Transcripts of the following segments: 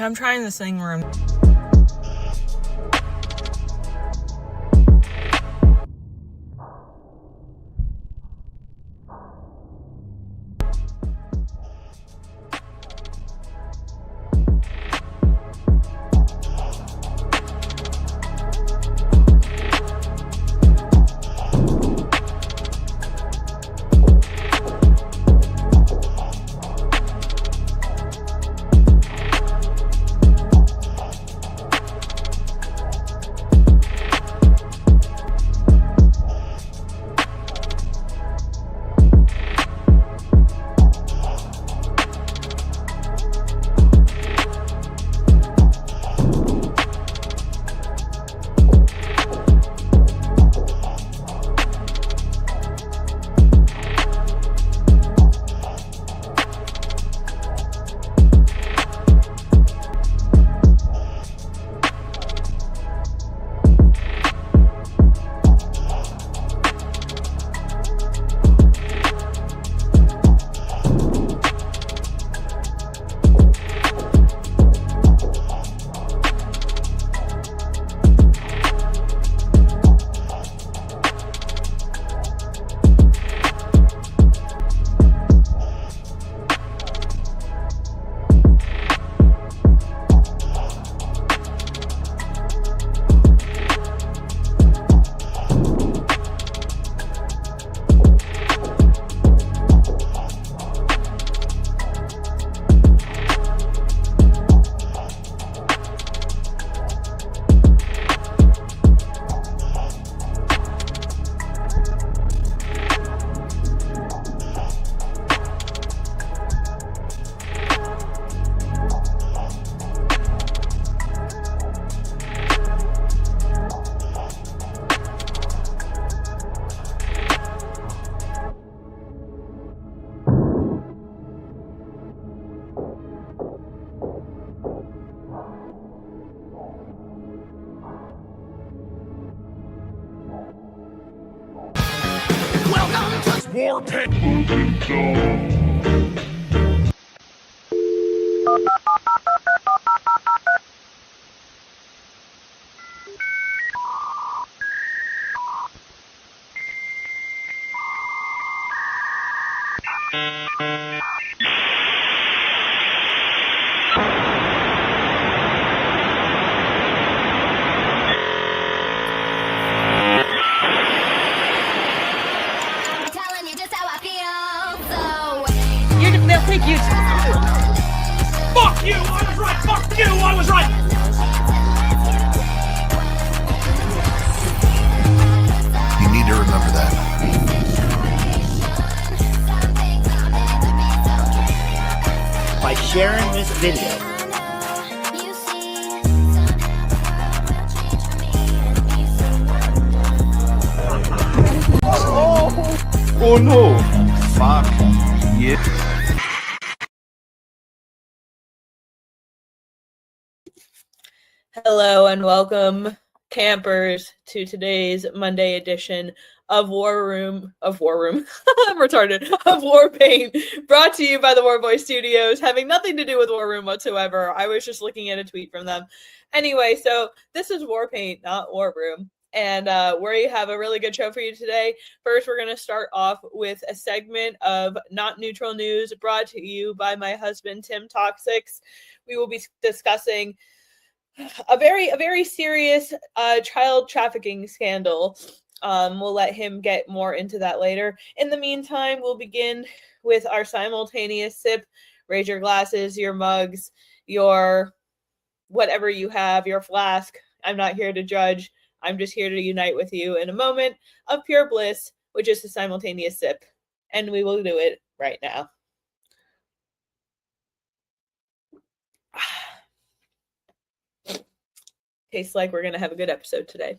Yeah, I'm trying this thing where I'm... Warpaint. They'll take you to... Fuck you! I was right! Fuck you! I was right! You need to remember that. By sharing this video. Oh no! Fuck. Yeah. Hello and welcome, campers, to today's Monday edition of War Room. I'm retarded. Of Warpaint, brought to you by the Warboy Studios, having nothing to do with War Room whatsoever. I was just looking at a tweet from them. Anyway, so this is Warpaint, not War Room. And we have a really good show for you today. First, we're going to start off with a segment of Not Neutral News brought to you by my husband, Tim Toxics. We will be discussing a very serious child trafficking scandal. We'll let him get more into that later. In the meantime, we'll begin with our simultaneous sip. Raise your glasses, your mugs, your whatever you have, your flask. I'm not here to judge. I'm just here to unite with you in a moment of pure bliss, which is a simultaneous sip. And we will do it right now. Tastes like we're going to have a good episode today.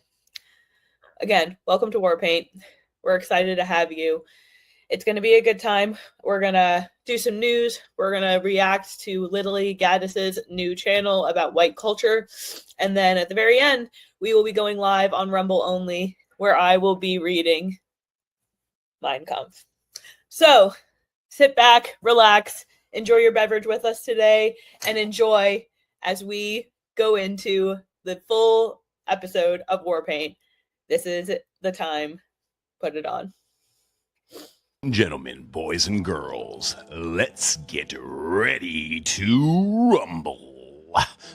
Again, welcome to Warpaint. We're excited to have you. It's going to be a good time. We're going to do some news. We're going to react to Literally Gaddis's new channel about white culture. And then at the very end, we will be going live on Rumble only, where I will be reading Mein Kampf. So sit back, relax, enjoy your beverage with us today, and enjoy as we go into the full episode of Warpaint. This is the time. Put it on. Gentlemen, boys and girls, let's get ready to rumble.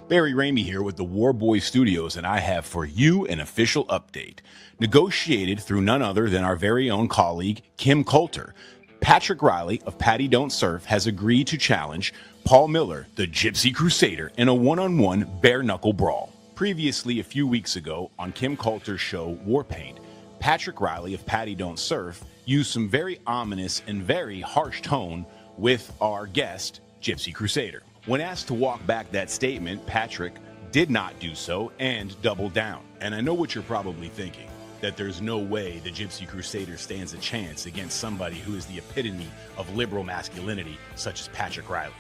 Barry Ramey here with the Warboy Studios, and I have for you an official update. Negotiated through none other than our very own colleague, Kim Coulter, Patrick Riley of Patty Don't Surf has agreed to challenge Paul Miller, the Gypsy Crusader, in a one-on-one bare-knuckle brawl. Previously, a few weeks ago, on Kim Coulter's show, Warpaint, Patrick Riley of Patty Don't Surf used some very ominous and very harsh tone with our guest, Gypsy Crusader. When asked to walk back that statement, Patrick did not do so and doubled down. And I know what you're probably thinking, that there's no way the Gypsy Crusader stands a chance against somebody who is the epitome of liberal masculinity, such as Patrick Riley.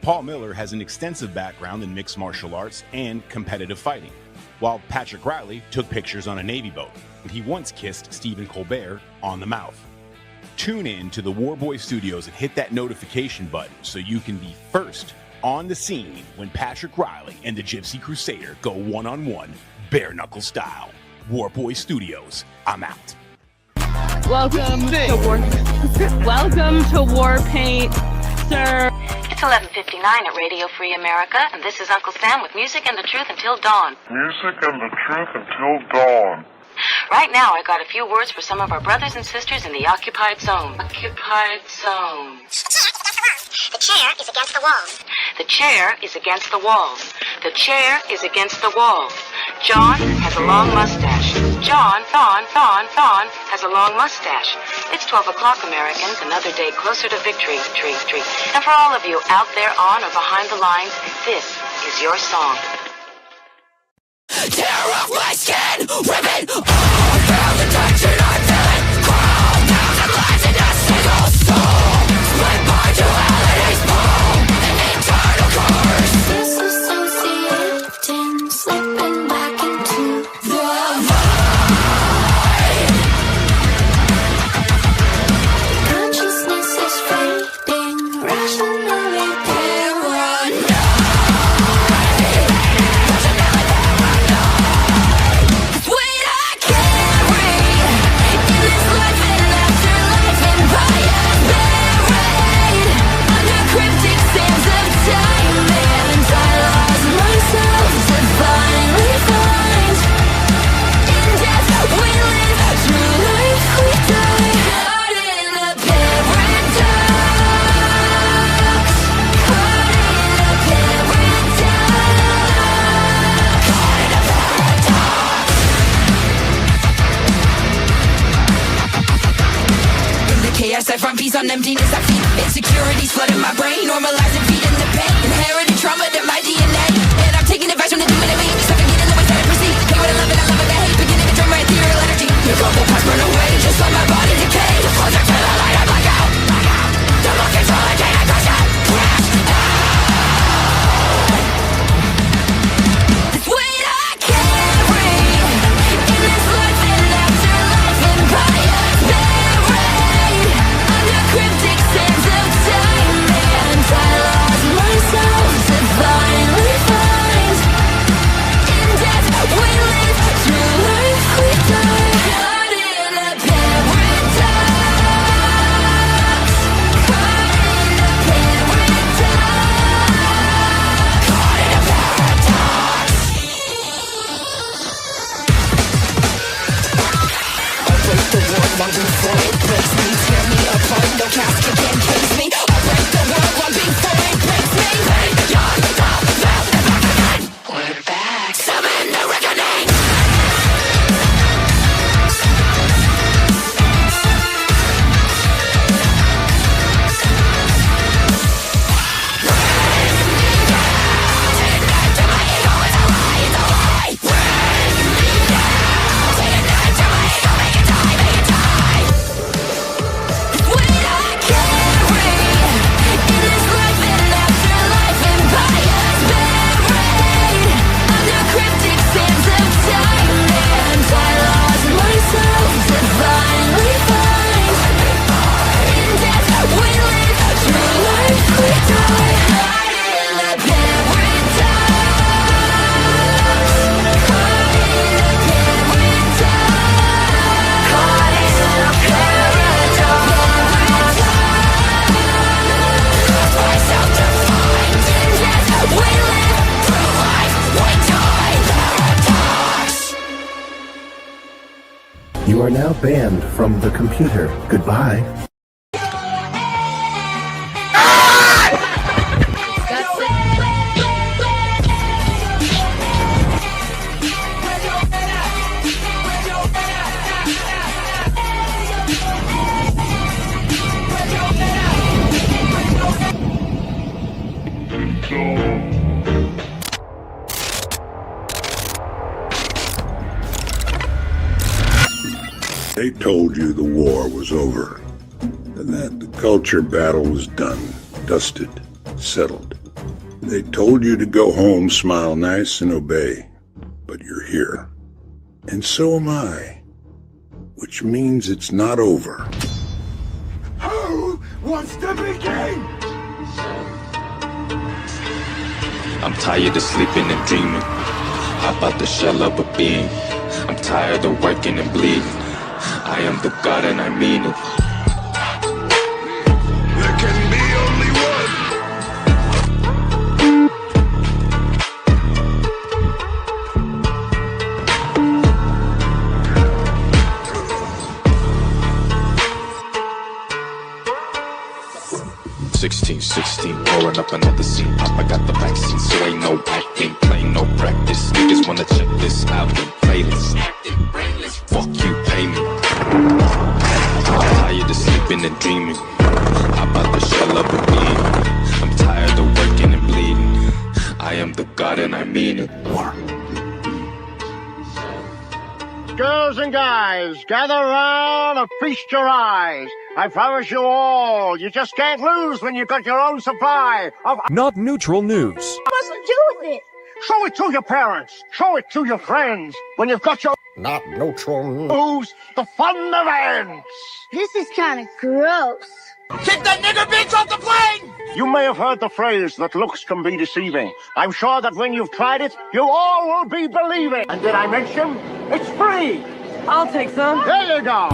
Paul Miller has an extensive background in mixed martial arts and competitive fighting, while Patrick Riley took pictures on a Navy boat, and he once kissed Stephen Colbert on the mouth. Tune in to the Warboy Studios and hit that notification button so you can be first on the scene when Patrick Riley and the Gypsy Crusader go one-on-one, bare-knuckle style. Warboy Studios, I'm out. Welcome to Warpaint, sir. It's 11:59 at Radio Free America, and this is Uncle Sam with music and the truth until dawn. Music and the truth until dawn. Right now, I got a few words for some of our brothers and sisters in the occupied zone. Occupied zone. The chair is against the walls. The chair is against the walls. The chair is against the walls. John has a long mustache. John has a long mustache. It's 12 o'clock, Americans, another day closer to victory, tree. And for all of you out there on or behind the lines, this is your song. Tear off my skin, ripping all around the tension I'm feeling. Crawl down the glass in a single soul. Split my duality's pull, an internal curse. Disassociating, slipping back into the void. Consciousness is fading, rationally paranoid. I find peace on emptiness, I feed insecurities flooding my brain, normalizing, feeding the pain, inherited trauma to my DNA, and I'm taking advice from the doing of me, suffocating the ways that I proceed, hate what I love and I love what I hate, beginning to turn my ethereal energy, your global past burn away, just let my body decay, closer to the light, I black out, the look control again, I crash out, crash out. This weight I carry, in this life and afterlife, empires buried, under cryptic sands of time, and I lost myself to finally find, in death we live, through life we die, caught in a paradox, caught in a paradox, caught in a paradox. I'll break the world long before it breaks me, tear me apart, no casket can case me. I'll break the world long before it breaks me. Pain, yawn, fall, and back again. We're back, summon the reckoning. Weight I carry. are now banned from the computer. Goodbye. They told you the war was over, and that the culture battle was done, dusted, settled. They told you to go home, smile nice, and obey. But you're here. And so am I. Which means it's not over. Who wants to begin? I'm tired of sleeping and dreaming about the shell of a being. I'm tired of working and bleeding. I am the God and I mean it. There can be only one. 16, pouring up another scene. Papa got the vaccine, so ain't no acting, playing no practice. Niggas wanna check this album playlist. Fuck you, pay me. I'm tired of sleeping and dreaming about the shell of a being. I'm tired of working and bleeding. I am the God and I mean it. Girls and guys, gather round and feast your eyes. I promise you all, you just can't lose when you've got your own supply of... Not neutral news. What's to do with it? Show it to your parents. Show it to your friends. When you've got your... Not neutral news, the fun events. This is kind of gross. Kick that nigger bitch off the plane! You may have heard the phrase that looks can be deceiving. I'm sure that when you've tried it, you all will be believing. And did I mention, it's free. I'll take some. There you go.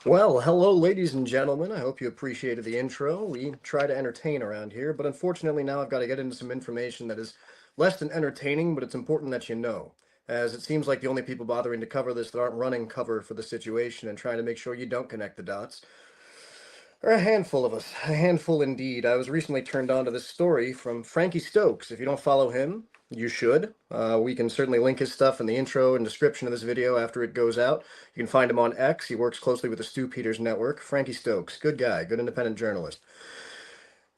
Well, hello, ladies and gentlemen. I hope you appreciated the intro. We try to entertain around here, but unfortunately now I've got to get into some information that is less than entertaining, but it's important that you know, as it seems like the only people bothering to cover this that aren't running cover for the situation and trying to make sure you don't connect the dots are a handful of us. A handful indeed. I was recently turned on to this story from Frankie Stokes. If you don't follow him, you should. We can certainly link his stuff in the intro and description of this video after it goes out. You can find him on X. He works closely with the Stu Peters Network. Frankie Stokes, good guy, good independent journalist.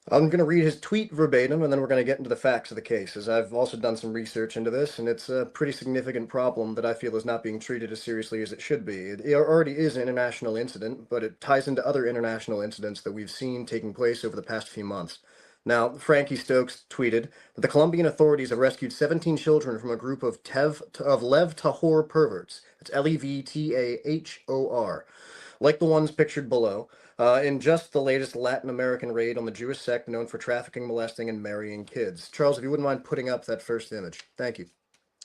I'm going to read his tweet verbatim, and then we're going to get into the facts of the case, as I've also done some research into this, and it's a pretty significant problem that I feel is not being treated as seriously as it should be. It already is an international incident, but it ties into other international incidents that we've seen taking place over the past few months. Now, Frankie Stokes tweeted that the Colombian authorities have rescued 17 children from a group of Lev Tahor perverts. It's Levtahor, like the ones pictured below, in just the latest Latin American raid on the Jewish sect known for trafficking, molesting, and marrying kids. Charles, if you wouldn't mind putting up that first image. Thank you.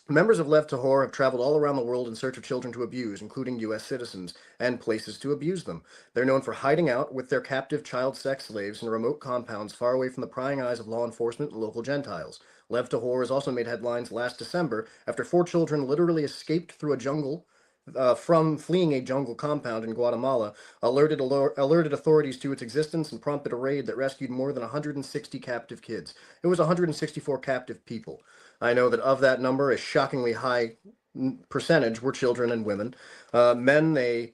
Members of Lev Tahor have traveled all around the world in search of children to abuse, including U.S. citizens, and places to abuse them. They're known for hiding out with their captive child sex slaves in remote compounds far away from the prying eyes of law enforcement and local Gentiles. Lev Tahor has also made headlines last December after 4 children literally escaped through a jungle from fleeing a jungle compound in Guatemala, alerted authorities to its existence and prompted a raid that rescued more than 160 captive kids. It was 164 captive people. I know that of that number, a shockingly high percentage were children and women. Men, they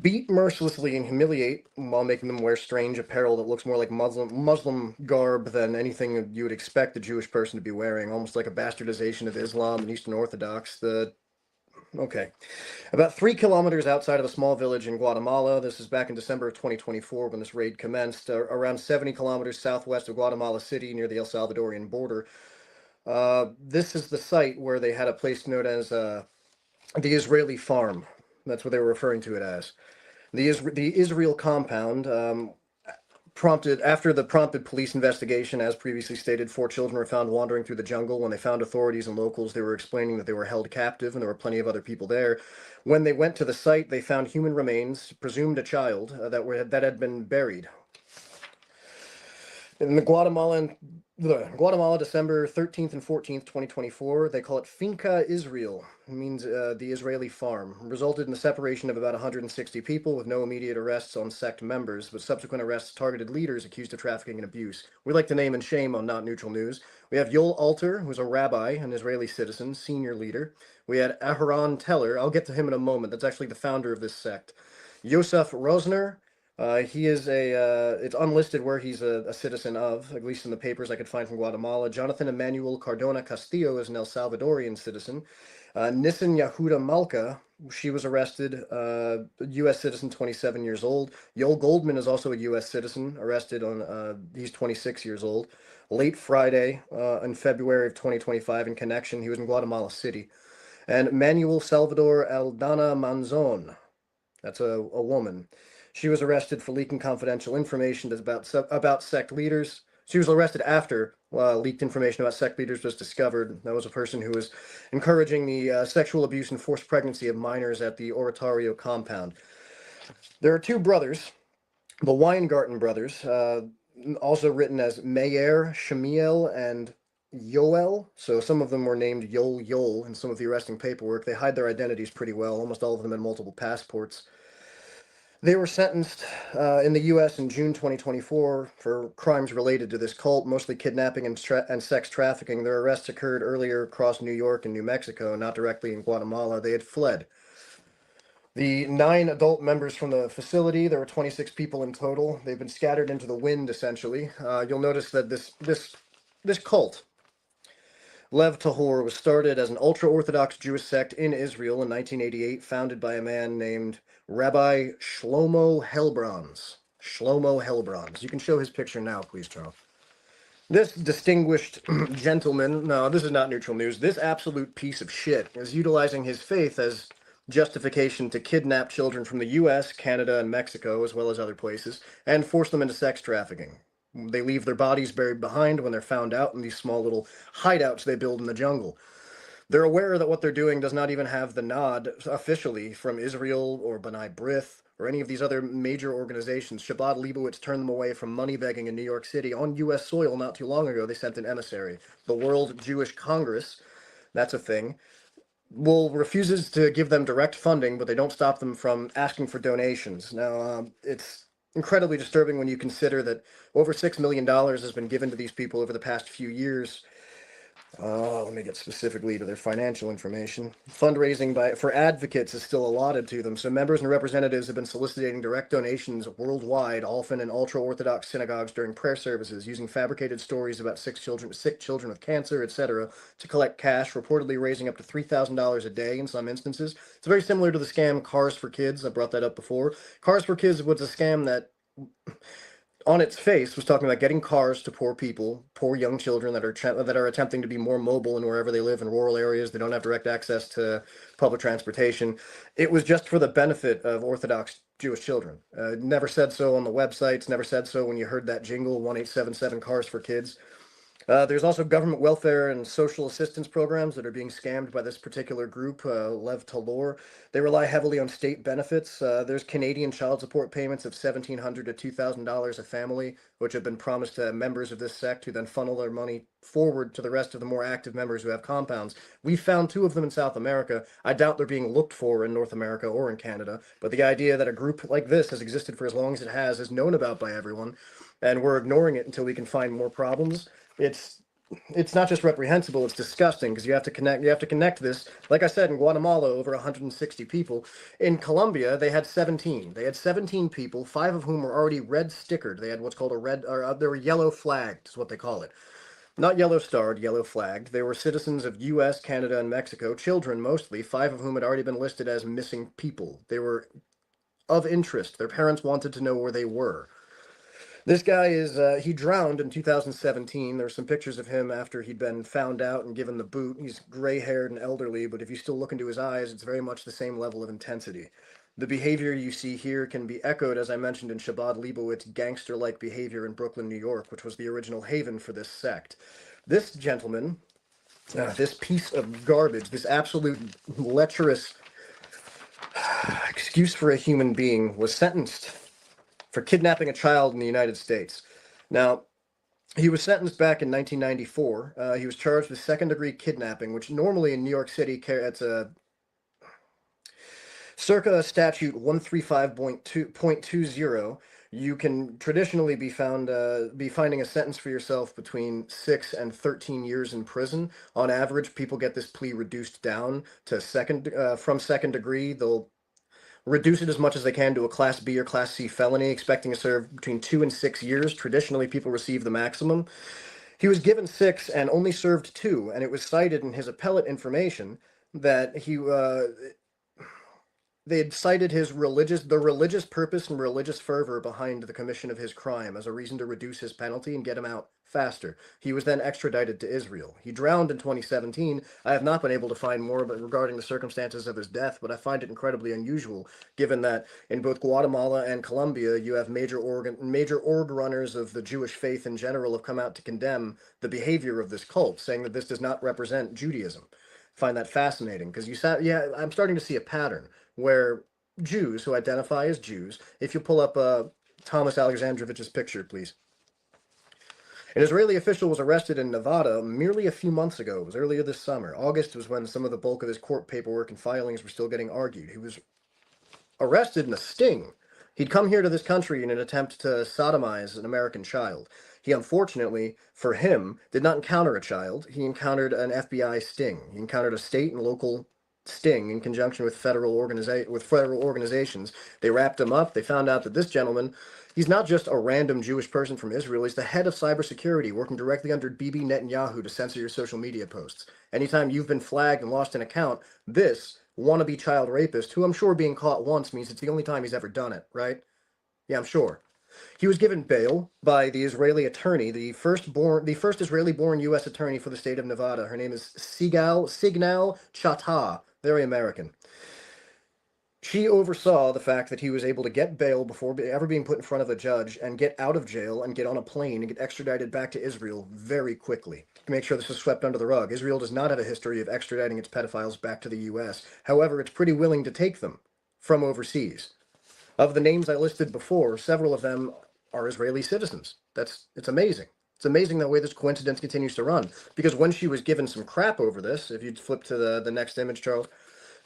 beat mercilessly and humiliate while making them wear strange apparel that looks more like Muslim garb than anything you would expect a Jewish person to be wearing, almost like a bastardization of Islam and Eastern Orthodox. Okay. About 3 kilometers outside of a small village in Guatemala, this is back in December of 2024 when this raid commenced, around 70 kilometers southwest of Guatemala City near the El Salvadorian border. This is the site where they had a place known as the Israeli Farm. That's what they were referring to it as. The Israel compound, after the prompted police investigation, as previously stated, 4 children were found wandering through the jungle. When they found authorities and locals, they were explaining that they were held captive and there were plenty of other people there. When they went to the site, they found human remains, presumed a child, that had been buried. In Guatemala, December 13th and 14th, 2024, they call it Finca Israel. It means the Israeli farm. Resulted in the separation of about 160 people with no immediate arrests on sect members, but subsequent arrests targeted leaders accused of trafficking and abuse. We like to name and shame on Not Neutral News. We have Yoel Alter, who's a rabbi, an Israeli citizen, senior leader. We had Aharon Teller. I'll get to him in a moment. That's actually the founder of this sect. Yosef Rosner. He is it's unlisted where he's a citizen of, at least in the papers I could find from Guatemala. Jonathan Emmanuel Cardona Castillo is an El Salvadorian citizen. Nissen Yahuda Malka, she was arrested, U.S. citizen, 27 years old. Yoel Goldman is also a U.S. citizen, arrested on, he's 26 years old. Late Friday, in February of 2025 in connection, he was in Guatemala City. And Manuel Salvador Aldana Manzon, that's a woman. She was arrested for leaking confidential information about sect leaders. She was arrested after leaked information about sect leaders was discovered. That was a person who was encouraging the sexual abuse and forced pregnancy of minors at the Oratorio compound. There are two brothers, the Weingarten brothers, also written as Meyer, Shamiel, and Yoel. So some of them were named Yol in some of the arresting paperwork. They hide their identities pretty well, almost all of them had multiple passports. They were sentenced in the U.S. in June 2024 for crimes related to this cult, mostly kidnapping and sex trafficking. Their arrests occurred earlier across New York and New Mexico, not directly in Guatemala. They had fled. The 9 adult members from the facility, there were 26 people in total. They've been scattered into the wind, essentially. You'll notice that this cult, Lev Tahor, was started as an ultra-Orthodox Jewish sect in Israel in 1988, founded by a man named Rabbi Shlomo Helbrons. Shlomo Helbrons. You can show his picture now, please, Charles. This distinguished gentleman, no, this is not neutral news, this absolute piece of shit is utilizing his faith as justification to kidnap children from the U.S., Canada, and Mexico, as well as other places, and force them into sex trafficking. They leave their bodies buried behind when they're found out in these small little hideouts they build in the jungle. They're aware that what they're doing does not even have the nod officially from Israel or B'nai B'rith or any of these other major organizations. Shabbat Leibowitz turned them away from money begging in New York City. On U.S. soil not too long ago, they sent an emissary. The World Jewish Congress, that's a thing, refuses to give them direct funding, but they don't stop them from asking for donations. Now, it's incredibly disturbing when you consider that over $6 million has been given to these people over the past few years. Let me get specifically to their financial information. Fundraising for advocates is still allotted to them, so members and representatives have been soliciting direct donations worldwide, often in ultra-Orthodox synagogues during prayer services, using fabricated stories about sick children with cancer, etc., to collect cash, reportedly raising up to $3,000 a day in some instances. It's very similar to the scam Cars for Kids. I brought that up before. Cars for Kids was a scam that on its face was talking about getting cars to poor people, poor young children that are attempting to be more mobile in wherever they live in rural areas. They don't have direct access to public transportation. It was just for the benefit of Orthodox Jewish children. Never said so on the websites, never said so when you heard that jingle, 1877 Cars for Kids. There's also government welfare and social assistance programs that are being scammed by this particular group, Lev Talor. They rely heavily on state benefits. There's Canadian child support payments of $1,700 to $2,000 a family, which have been promised to members of this sect who then funnel their money forward to the rest of the more active members who have compounds. We found 2 of them in South America. I doubt they're being looked for in North America or in Canada, but the idea that a group like this has existed for as long as it has is known about by everyone, and we're ignoring it until we can find more problems. It's not just reprehensible, it's disgusting, because you have to connect this. Like I said, in Guatemala, over 160 people. In Colombia, they had 17. They had 17 people, 5 of whom were already red stickered. They had what's called they were yellow flagged, is what they call it. Not yellow starred, yellow flagged. They were citizens of U.S., Canada, and Mexico, children mostly, 5 of whom had already been listed as missing people. They were of interest. Their parents wanted to know where they were. This guy he drowned in 2017. There's some pictures of him after he'd been found out and given the boot. He's gray-haired and elderly, but if you still look into his eyes, it's very much the same level of intensity. The behavior you see here can be echoed, as I mentioned, in Shabbat Leibowitz's gangster-like behavior in Brooklyn, New York, which was the original haven for this sect. This gentleman, this piece of garbage, this absolute lecherous excuse for a human being, was sentenced for kidnapping a child in the United States. Now, He was sentenced back in 1994. He was charged with second-degree kidnapping, which normally in New York City, it's a circa statute 135.20. You can traditionally be finding a sentence for yourself between 6 and 13 years in prison. On average, people get this plea reduced down to from second degree. They'll reduce it as much as they can to a Class B or Class C felony, expecting to serve between 2 and 6 years. Traditionally, people receive the maximum. He was given 6 and only served 2, and it was cited in his appellate information that they had cited the religious purpose and religious fervor behind the commission of his crime as a reason to reduce his penalty and get him out faster. He was then extradited to Israel. He drowned in 2017. I have not been able to find more regarding the circumstances of his death, but I find it incredibly unusual, given that in both Guatemala and Colombia, you have major org runners of the Jewish faith in general have come out to condemn the behavior of this cult, saying that this does not represent Judaism. Find that fascinating because I'm starting to see a pattern where Jews who identify as Jews, if you pull up Thomas Alexandrovich's picture, please. An Israeli official was arrested in Nevada merely a few months ago. It was earlier this summer. August was when some of the bulk of his court paperwork and filings were still getting argued. He was arrested in a sting. He'd come here to this country in an attempt to sodomize an American child. He, unfortunately, for him, did not encounter a child. He encountered an FBI sting. He encountered a state and local sting in conjunction with federal organizations. They wrapped him up. They found out that this gentleman, he's not just a random Jewish person from Israel. He's the head of cybersecurity, working directly under Bibi Netanyahu to censor your social media posts. Anytime you've been flagged and lost an account, this wannabe child rapist, who I'm sure being caught once means it's the only time he's ever done it, right? Yeah, I'm sure. He was given bail by the Israeli attorney, the first Israeli-born U.S. attorney for the state of Nevada. Her name is Signal Chatah, very American. She oversaw the fact that he was able to get bail before ever being put in front of a judge and get out of jail and get on a plane and get extradited back to Israel very quickly to make sure this is swept under the rug. Israel does not have a history of extraditing its pedophiles back to the U.S. However, it's pretty willing to take them from overseas. Of the names I listed before, several of them are Israeli citizens. It's amazing. It's amazing the way this coincidence continues to run. Because when she was given some crap over this, if you'd flip to the next image, Charles,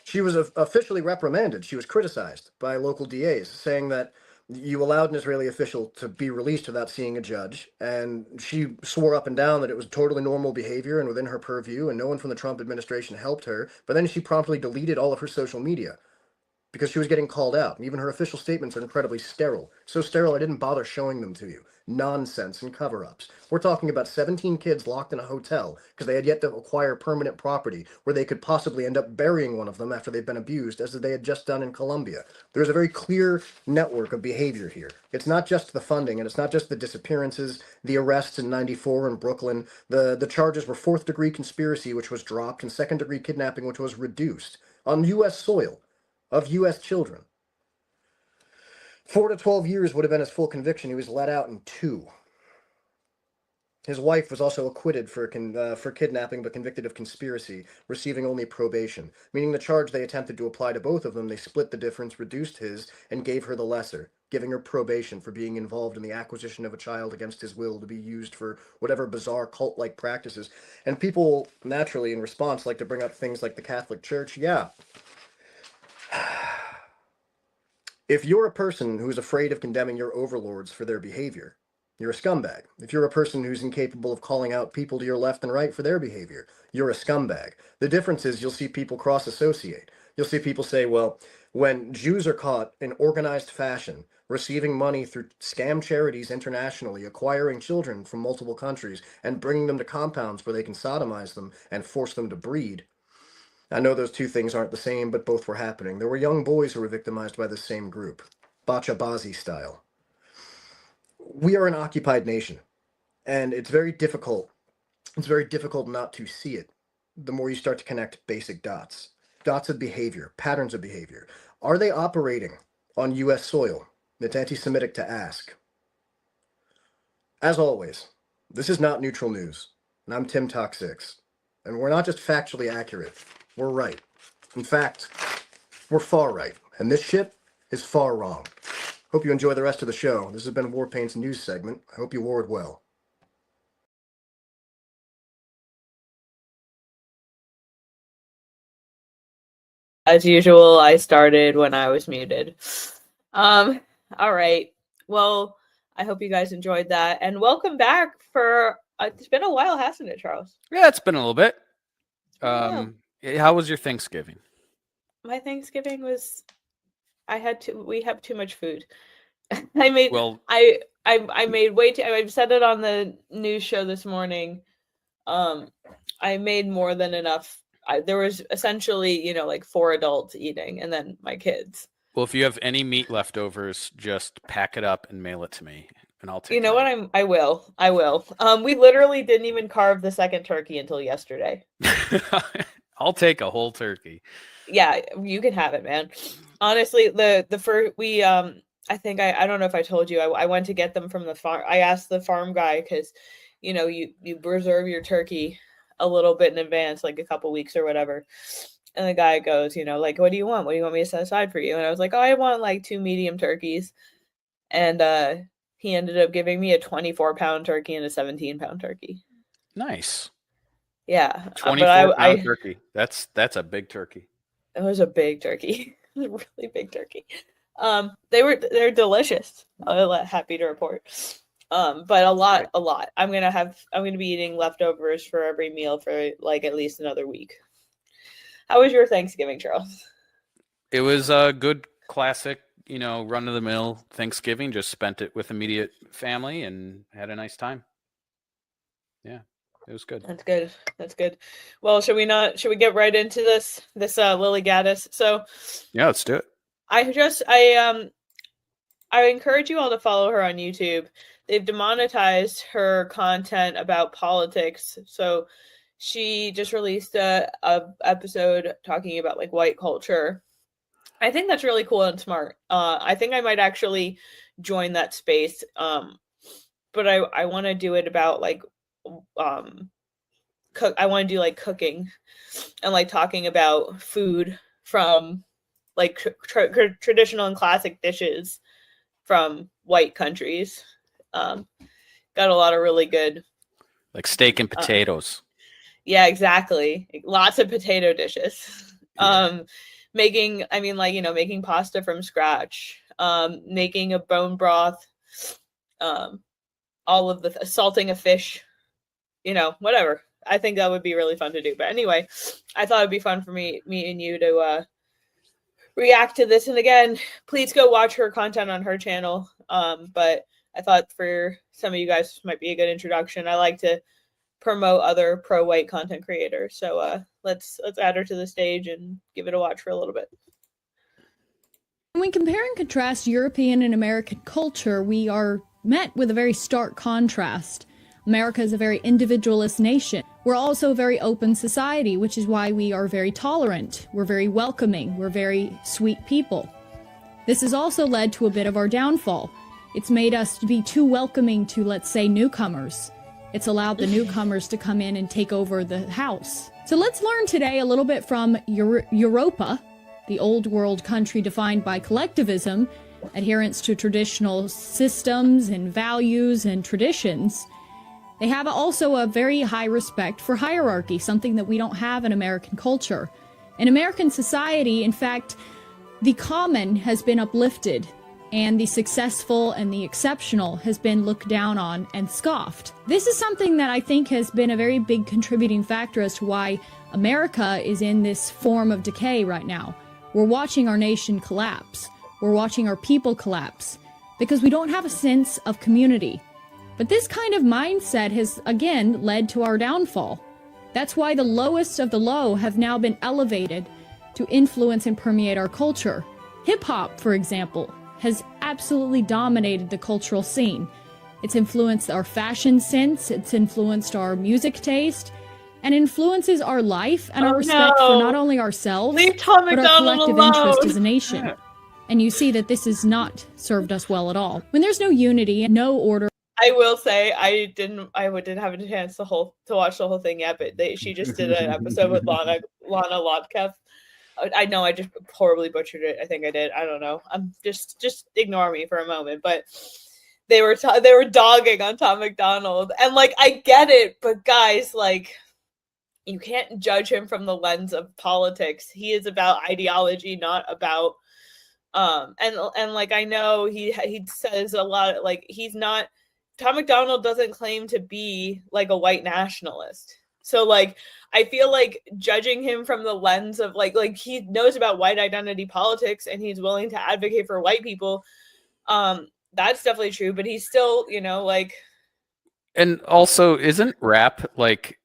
she was officially reprimanded. She was criticized by local DAs, saying that you allowed an Israeli official to be released without seeing a judge, and she swore up and down that it was totally normal behavior and within her purview, and no one from the Trump administration helped her. But then she promptly deleted all of her social media because she was getting called out. And even her official statements are incredibly sterile. So sterile, I didn't bother showing them to you. Nonsense and cover-ups. We're talking about 17 kids locked in a hotel because they had yet to acquire permanent property where they could possibly end up burying one of them after they've been abused, as they had just done in Colombia. There's a very clear network of behavior here. It's not just the funding, and it's not just the disappearances, the arrests in '94 in Brooklyn. The charges were 4th-degree conspiracy, which was dropped, and 2nd-degree kidnapping, which was reduced on U.S. soil of U.S. children. 4 to 12 years would have been his full conviction. He was let out in 2. His wife was also acquitted for kidnapping, but convicted of conspiracy, receiving only probation, meaning the charge they attempted to apply to both of them, they split the difference, reduced his, and gave her the lesser, giving her probation for being involved in the acquisition of a child against his will to be used for whatever bizarre cult-like practices. And people, naturally, in response, like to bring up things like the Catholic Church. Yeah. If you're a person who's afraid of condemning your overlords for their behavior, you're a scumbag. If you're a person who's incapable of calling out people to your left and right for their behavior, you're a scumbag. The difference is you'll see people cross-associate. You'll see people say, well, when Jews are caught in organized fashion, receiving money through scam charities internationally, acquiring children from multiple countries, and bringing them to compounds where they can sodomize them and force them to breed, I know those two things aren't the same, but both were happening. There were young boys who were victimized by the same group, Bachabazi style. We are an occupied nation, and it's very difficult. It's very difficult not to see it the more you start to connect basic dots. Dots of behavior, patterns of behavior. Are they operating on U.S. soil? It's anti-Semitic to ask. As always, this is not neutral news, and I'm Tim Talk 6. And we're not just factually accurate. We're right. In fact, we're far right. And this shit is far wrong. Hope you enjoy the rest of the show. This has been Warpaint's news segment. I hope you wore it well. As usual, I started when I was muted. All right. Well, I hope you guys enjoyed that, and welcome back for. It's been a while, hasn't it, Charles? Yeah, it's been a little bit. Wow. How was your Thanksgiving? My Thanksgiving was. We have too much food. I made. Well, I made way too. I've said it on the news show this morning. I made more than enough. There was essentially, like 4 adults eating, and then my kids. Well, if you have any meat leftovers, just pack it up and mail it to me, and I'll take. You know what? I will. We literally didn't even carve the second turkey until yesterday. I'll take a whole turkey. Yeah, you can have it, man. Honestly, the first I think I don't know if I told you, I went to get them from the farm. I asked the farm guy because, you preserve your turkey a little bit in advance, like a couple weeks or whatever. And the guy goes, like, what do you want? What do you want me to set aside for you? And I was like, oh, I want like 2 medium turkeys. And he ended up giving me a 24-pound turkey and a 17-pound turkey. Nice. Yeah. 24-pound turkey. That's a big turkey. It was a big turkey. It was a really big turkey. They're delicious. Happy to report. But a lot. I'm gonna be eating leftovers for every meal for like at least another week. How was your Thanksgiving, Charles? It was a good classic, run of the mill Thanksgiving. Just spent it with immediate family and had a nice time. Yeah, it was good. That's good. Well, should we get right into this Lily Gaddis? So yeah, let's do it. I encourage you all to follow her on YouTube. They've demonetized her content about politics. So she just released a episode talking about like white culture. I think that's really cool and smart. I think I might actually join that space. But I want to do it about like I want to do like cooking and like talking about food from like traditional and classic dishes from white countries. Got a lot of really good, like steak and potatoes. Yeah, exactly. Lots of potato dishes. Yeah. Making pasta from scratch. Making a bone broth. All of the salting a fish. Whatever. I think that would be really fun to do. But anyway, I thought it'd be fun for me and you to react to this. And again, please go watch her content on her channel. But I thought for some of you guys this might be a good introduction. I like to promote other pro-white content creators. So let's add her to the stage and give it a watch for a little bit. When we compare and contrast European and American culture, we are met with a very stark contrast. America is a very individualist nation. We're also a very open society, which is why we are very tolerant. We're very welcoming. We're very sweet people. This has also led to a bit of our downfall. It's made us to be too welcoming to, let's say, newcomers. It's allowed the newcomers to come in and take over the house. So let's learn today a little bit from Europa, the old world country defined by collectivism, adherence to traditional systems and values and traditions. They have also a very high respect for hierarchy, something that we don't have in American culture. In American society, in fact, the common has been uplifted, and the successful and the exceptional has been looked down on and scoffed. This is something that I think has been a very big contributing factor as to why America is in this form of decay right now. We're watching our nation collapse. We're watching our people collapse because we don't have a sense of community. But this kind of mindset has, again, led to our downfall. That's why the lowest of the low have now been elevated to influence and permeate our culture. Hip-hop, for example, has absolutely dominated the cultural scene. It's influenced our fashion sense, it's influenced our music taste, and influences our life and our respect for not only ourselves, but our collective interest as a nation. And you see that this has not served us well at all. When there's no unity and no order. I will say I didn't have a chance to watch the whole thing yet, but she just did an episode with Lana Lotkev. I know I just horribly butchered it. I think I did. I don't know. I'm just ignore me for a moment. But they were dogging on Tom McDonald, and like I get it, but guys, like, you can't judge him from the lens of politics. He is about ideology, not about and like I know he says a lot, like he's not, Tom McDonald doesn't claim to be like a white nationalist. So like I feel like judging him from the lens of like he knows about white identity politics and he's willing to advocate for white people. That's definitely true, but he's still, you know, like. And also, isn't rap like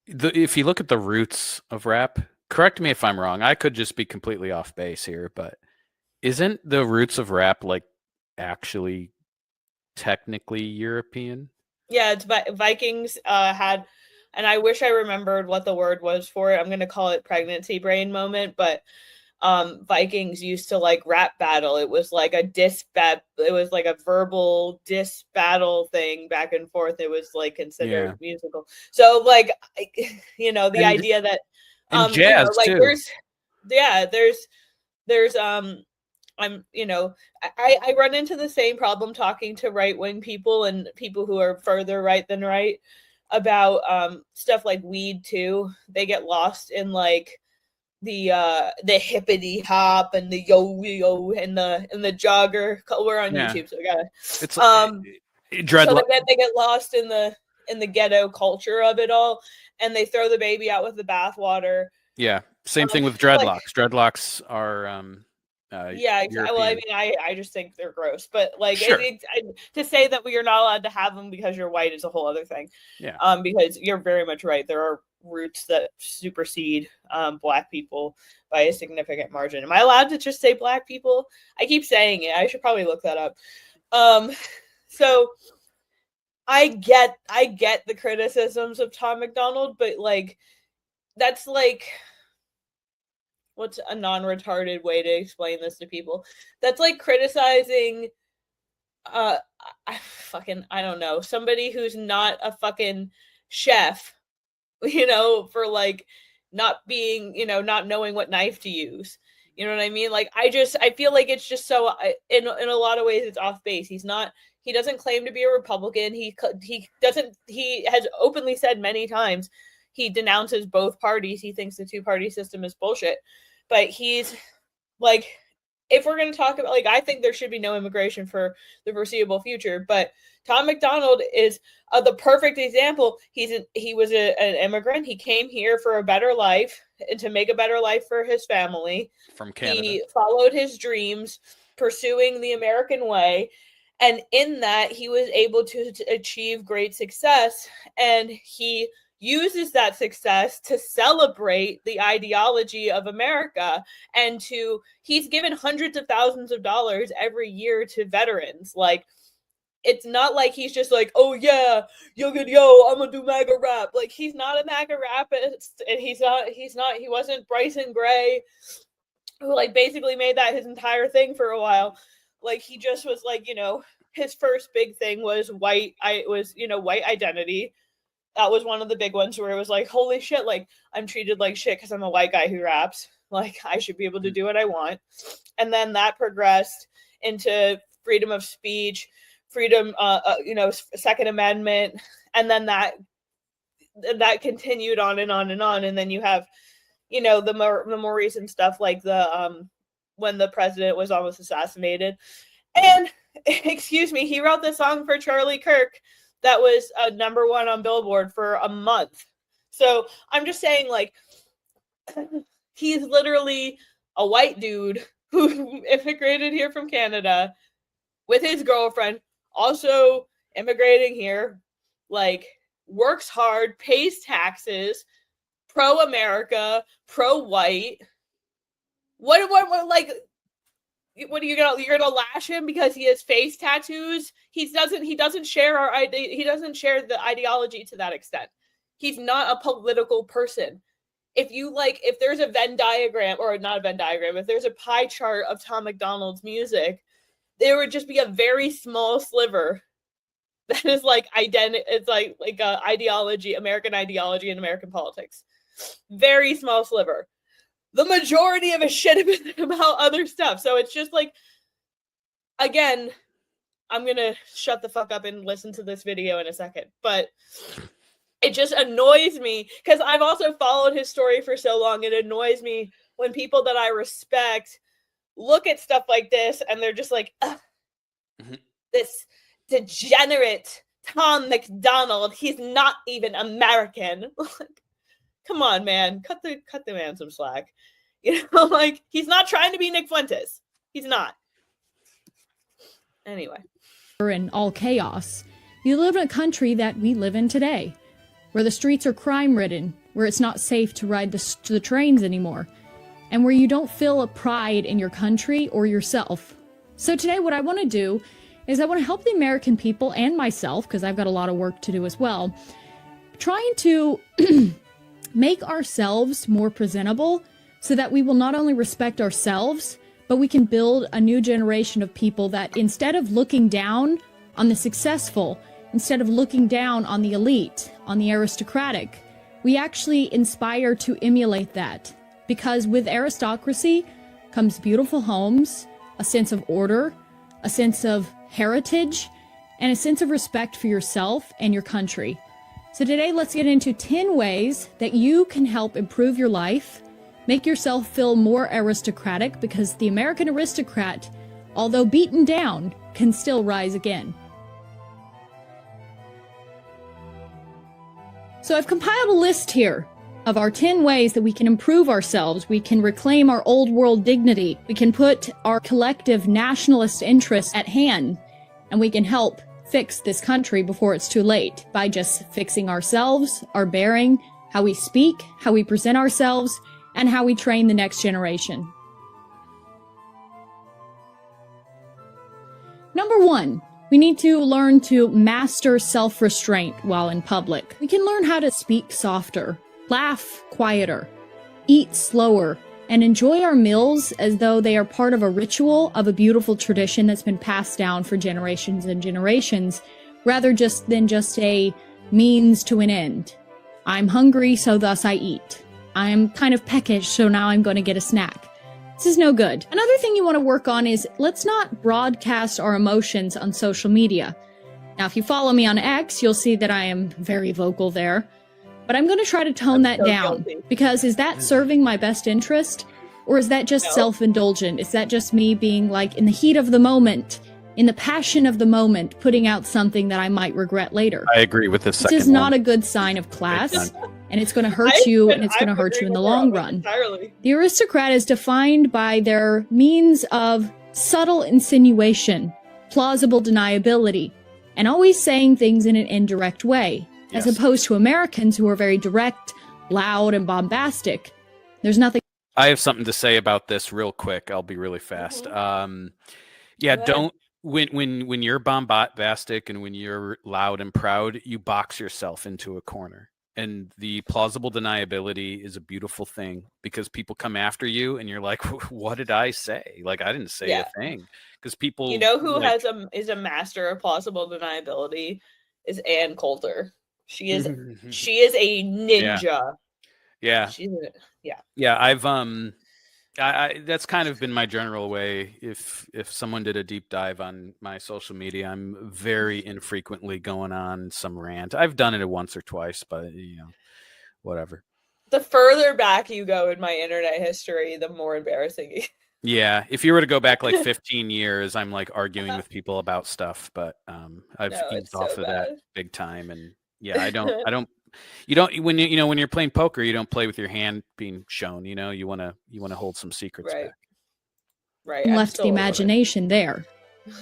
if you look at the roots of rap, correct me if I'm wrong, I could just be completely off base here, but isn't the roots of rap like actually technically European? Yeah, it's Vikings had, and I wish I remembered what the word was for it. I'm going to call it pregnancy brain moment, but Vikings used to like rap battle. It was like a it was like a verbal diss battle thing back and forth. It was like considered musical. So like, you know, the idea that and jazz, you know, like too. there's I'm, you know, I run into the same problem talking to right-wing people and people who are further right than right about stuff like weed too. They get lost in like the hippity hop and the yo and the jogger. We're on YouTube, so we gotta. It's so they get lost in the ghetto culture of it all, and they throw the baby out with the bathwater. Yeah, same thing with dreadlocks. Dreadlocks are yeah, exactly. Well, I mean, I just think they're gross, but like sure. To say that you're not allowed to have them because you're white is a whole other thing. Yeah. Because you're very much right. There are roots that supersede Black people by a significant margin. Am I allowed to just say Black people? I keep saying it. I should probably look that up. So I get the criticisms of Tom McDonald, but like that's like. What's a non-retarded way to explain this to people? That's like criticizing I don't know, somebody who's not a fucking chef, you know, for like not being, you know, not knowing what knife to use. You know what I mean? Like I feel like it's just so in a lot of ways it's off base. He doesn't claim to be a Republican. He has openly said many times he denounces both parties. He thinks the two-party system is bullshit. But he's like, if we're going to talk about, like, I think there should be no immigration for the foreseeable future. But Tom McDonald is the perfect example. He was an immigrant. He came here for a better life and to make a better life for his family. From Canada. He followed his dreams, pursuing the American way. And in that, he was able to achieve great success. And he uses that success to celebrate the ideology of America and he's given hundreds of thousands of dollars every year to veterans. Like, it's not like he's just like, oh yeah, I'm gonna do MAGA rap. Like, he's not a MAGA rapist, and he wasn't Bryson Gray, who like basically made that his entire thing for a while. Like, he just was like, you know, his first big thing was white identity. That was one of the big ones where it was like, holy shit, like, I'm treated like shit because I'm a white guy who raps. Like, I should be able to do what I want. And then that progressed into freedom of speech, freedom, Second Amendment. And then that continued on and on and on. And then you have, you know, the more recent stuff, like when the president was almost assassinated. And, excuse me, he wrote the song for Charlie Kirk that was number one on Billboard for a month. So I'm just saying, like, he's literally a white dude who immigrated here from Canada with his girlfriend, also immigrating here, like, works hard, pays taxes, pro-America, pro-white. What are you gonna? You're gonna lash him because he has face tattoos? He doesn't share our idea. He doesn't share the ideology to that extent. He's not a political person. If there's a Venn diagram, or not a Venn diagram, if there's a pie chart of Tom McDonald's music, there would just be a very small sliver that is like identity. It's like ideology, American ideology, and American politics. Very small sliver. The majority of his shit is about other stuff. So it's just like, again, I'm going to shut the fuck up and listen to this video in a second. But it just annoys me because I've also followed his story for so long. It annoys me when people that I respect look at stuff like this and they're just like, ugh, this degenerate Tom McDonald, he's not even American. Like, come on, man. Cut the man some slack. You know, like, he's not trying to be Nick Fuentes. He's not. Anyway. In all chaos, you live in a country that we live in today, where the streets are crime-ridden, where it's not safe to ride the trains anymore, and where you don't feel a pride in your country or yourself. So today what I want to do is I want to help the American people and myself, because I've got a lot of work to do as well, trying to make ourselves more presentable so that we will not only respect ourselves, but we can build a new generation of people that instead of looking down on the successful, instead of looking down on the elite, on the aristocratic, we actually inspire to emulate that. Because with aristocracy comes beautiful homes, a sense of order, a sense of heritage, and a sense of respect for yourself and your country. So today, let's get into 10 ways that you can help improve your life, make yourself feel more aristocratic, because the American aristocrat, although beaten down, can still rise again. So I've compiled a list here of our 10 ways that we can improve ourselves. We can reclaim our old world dignity. We can put our collective nationalist interests at hand, and we can help fix this country before it's too late by just fixing ourselves, our bearing, how we speak, how we present ourselves, and how we train the next generation. Number 1. We need to learn to master self-restraint while in public. We can learn how to speak softer, laugh quieter, eat slower, and enjoy our meals as though they are part of a ritual of a beautiful tradition that's been passed down for generations and generations, rather than just a means to an end. I'm hungry, so thus I eat. I'm kind of peckish, so now I'm going to get a snack. This is no good. Another thing you want to work on is let's not broadcast our emotions on social media. Now, if you follow me on X, you'll see that I am very vocal there. But I'm going to try to tone that down, because is that serving my best interest? Or is that just self-indulgent? Is that just me being like in the heat of the moment, in the passion of the moment, putting out something that I might regret later? I agree with this second This is not a good sign of class, and it's going to hurt you, and it's going to hurt you in the long run. Entirely. The aristocrat is defined by their means of subtle insinuation, plausible deniability, and always saying things in an indirect way, as opposed to Americans who are very direct, loud, and bombastic. There's nothing. I have something to say about this real quick. I'll be really fast. Don't when you're bombastic and when you're loud and proud, you box yourself into a corner. And the plausible deniability is a beautiful thing, because people come after you and you're like, what did I say? Like, I didn't say a thing. Because people, you know who is a master of plausible deniability is Ann Coulter. She is she is a ninja. Yeah. Yeah. I've that's kind of been my general way. If someone did a deep dive on my social media, I'm very infrequently going on some rant. I've done it once or twice, but whatever. The further back you go in my internet history, the more embarrassing it is. Yeah, if you were to go back like 15 years, I'm like arguing with people about stuff, but I've eased off of that big time. And yeah, I don't. You don't when you're playing poker, you don't play with your hand being shown. You want to hold some secrets back. Right. Left the imagination there.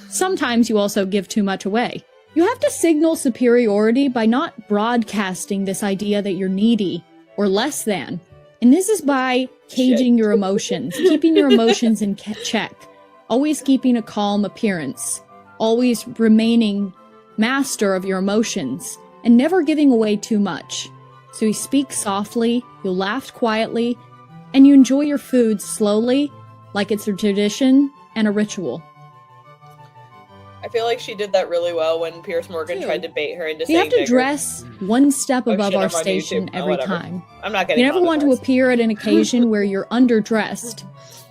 Sometimes you also give too much away. You have to signal superiority by not broadcasting this idea that you're needy or less than. And this is by caging your emotions, keeping your emotions in check, always keeping a calm appearance, always remaining master of your emotions, and never giving away too much. So you speak softly, you laugh quietly, and you enjoy your food slowly, like it's a tradition and a ritual. I feel like she did that really well when Piers Morgan tried to bait her into saying you have to dress one step above our station every time. I'm not getting You never want to appear at an occasion where you're underdressed.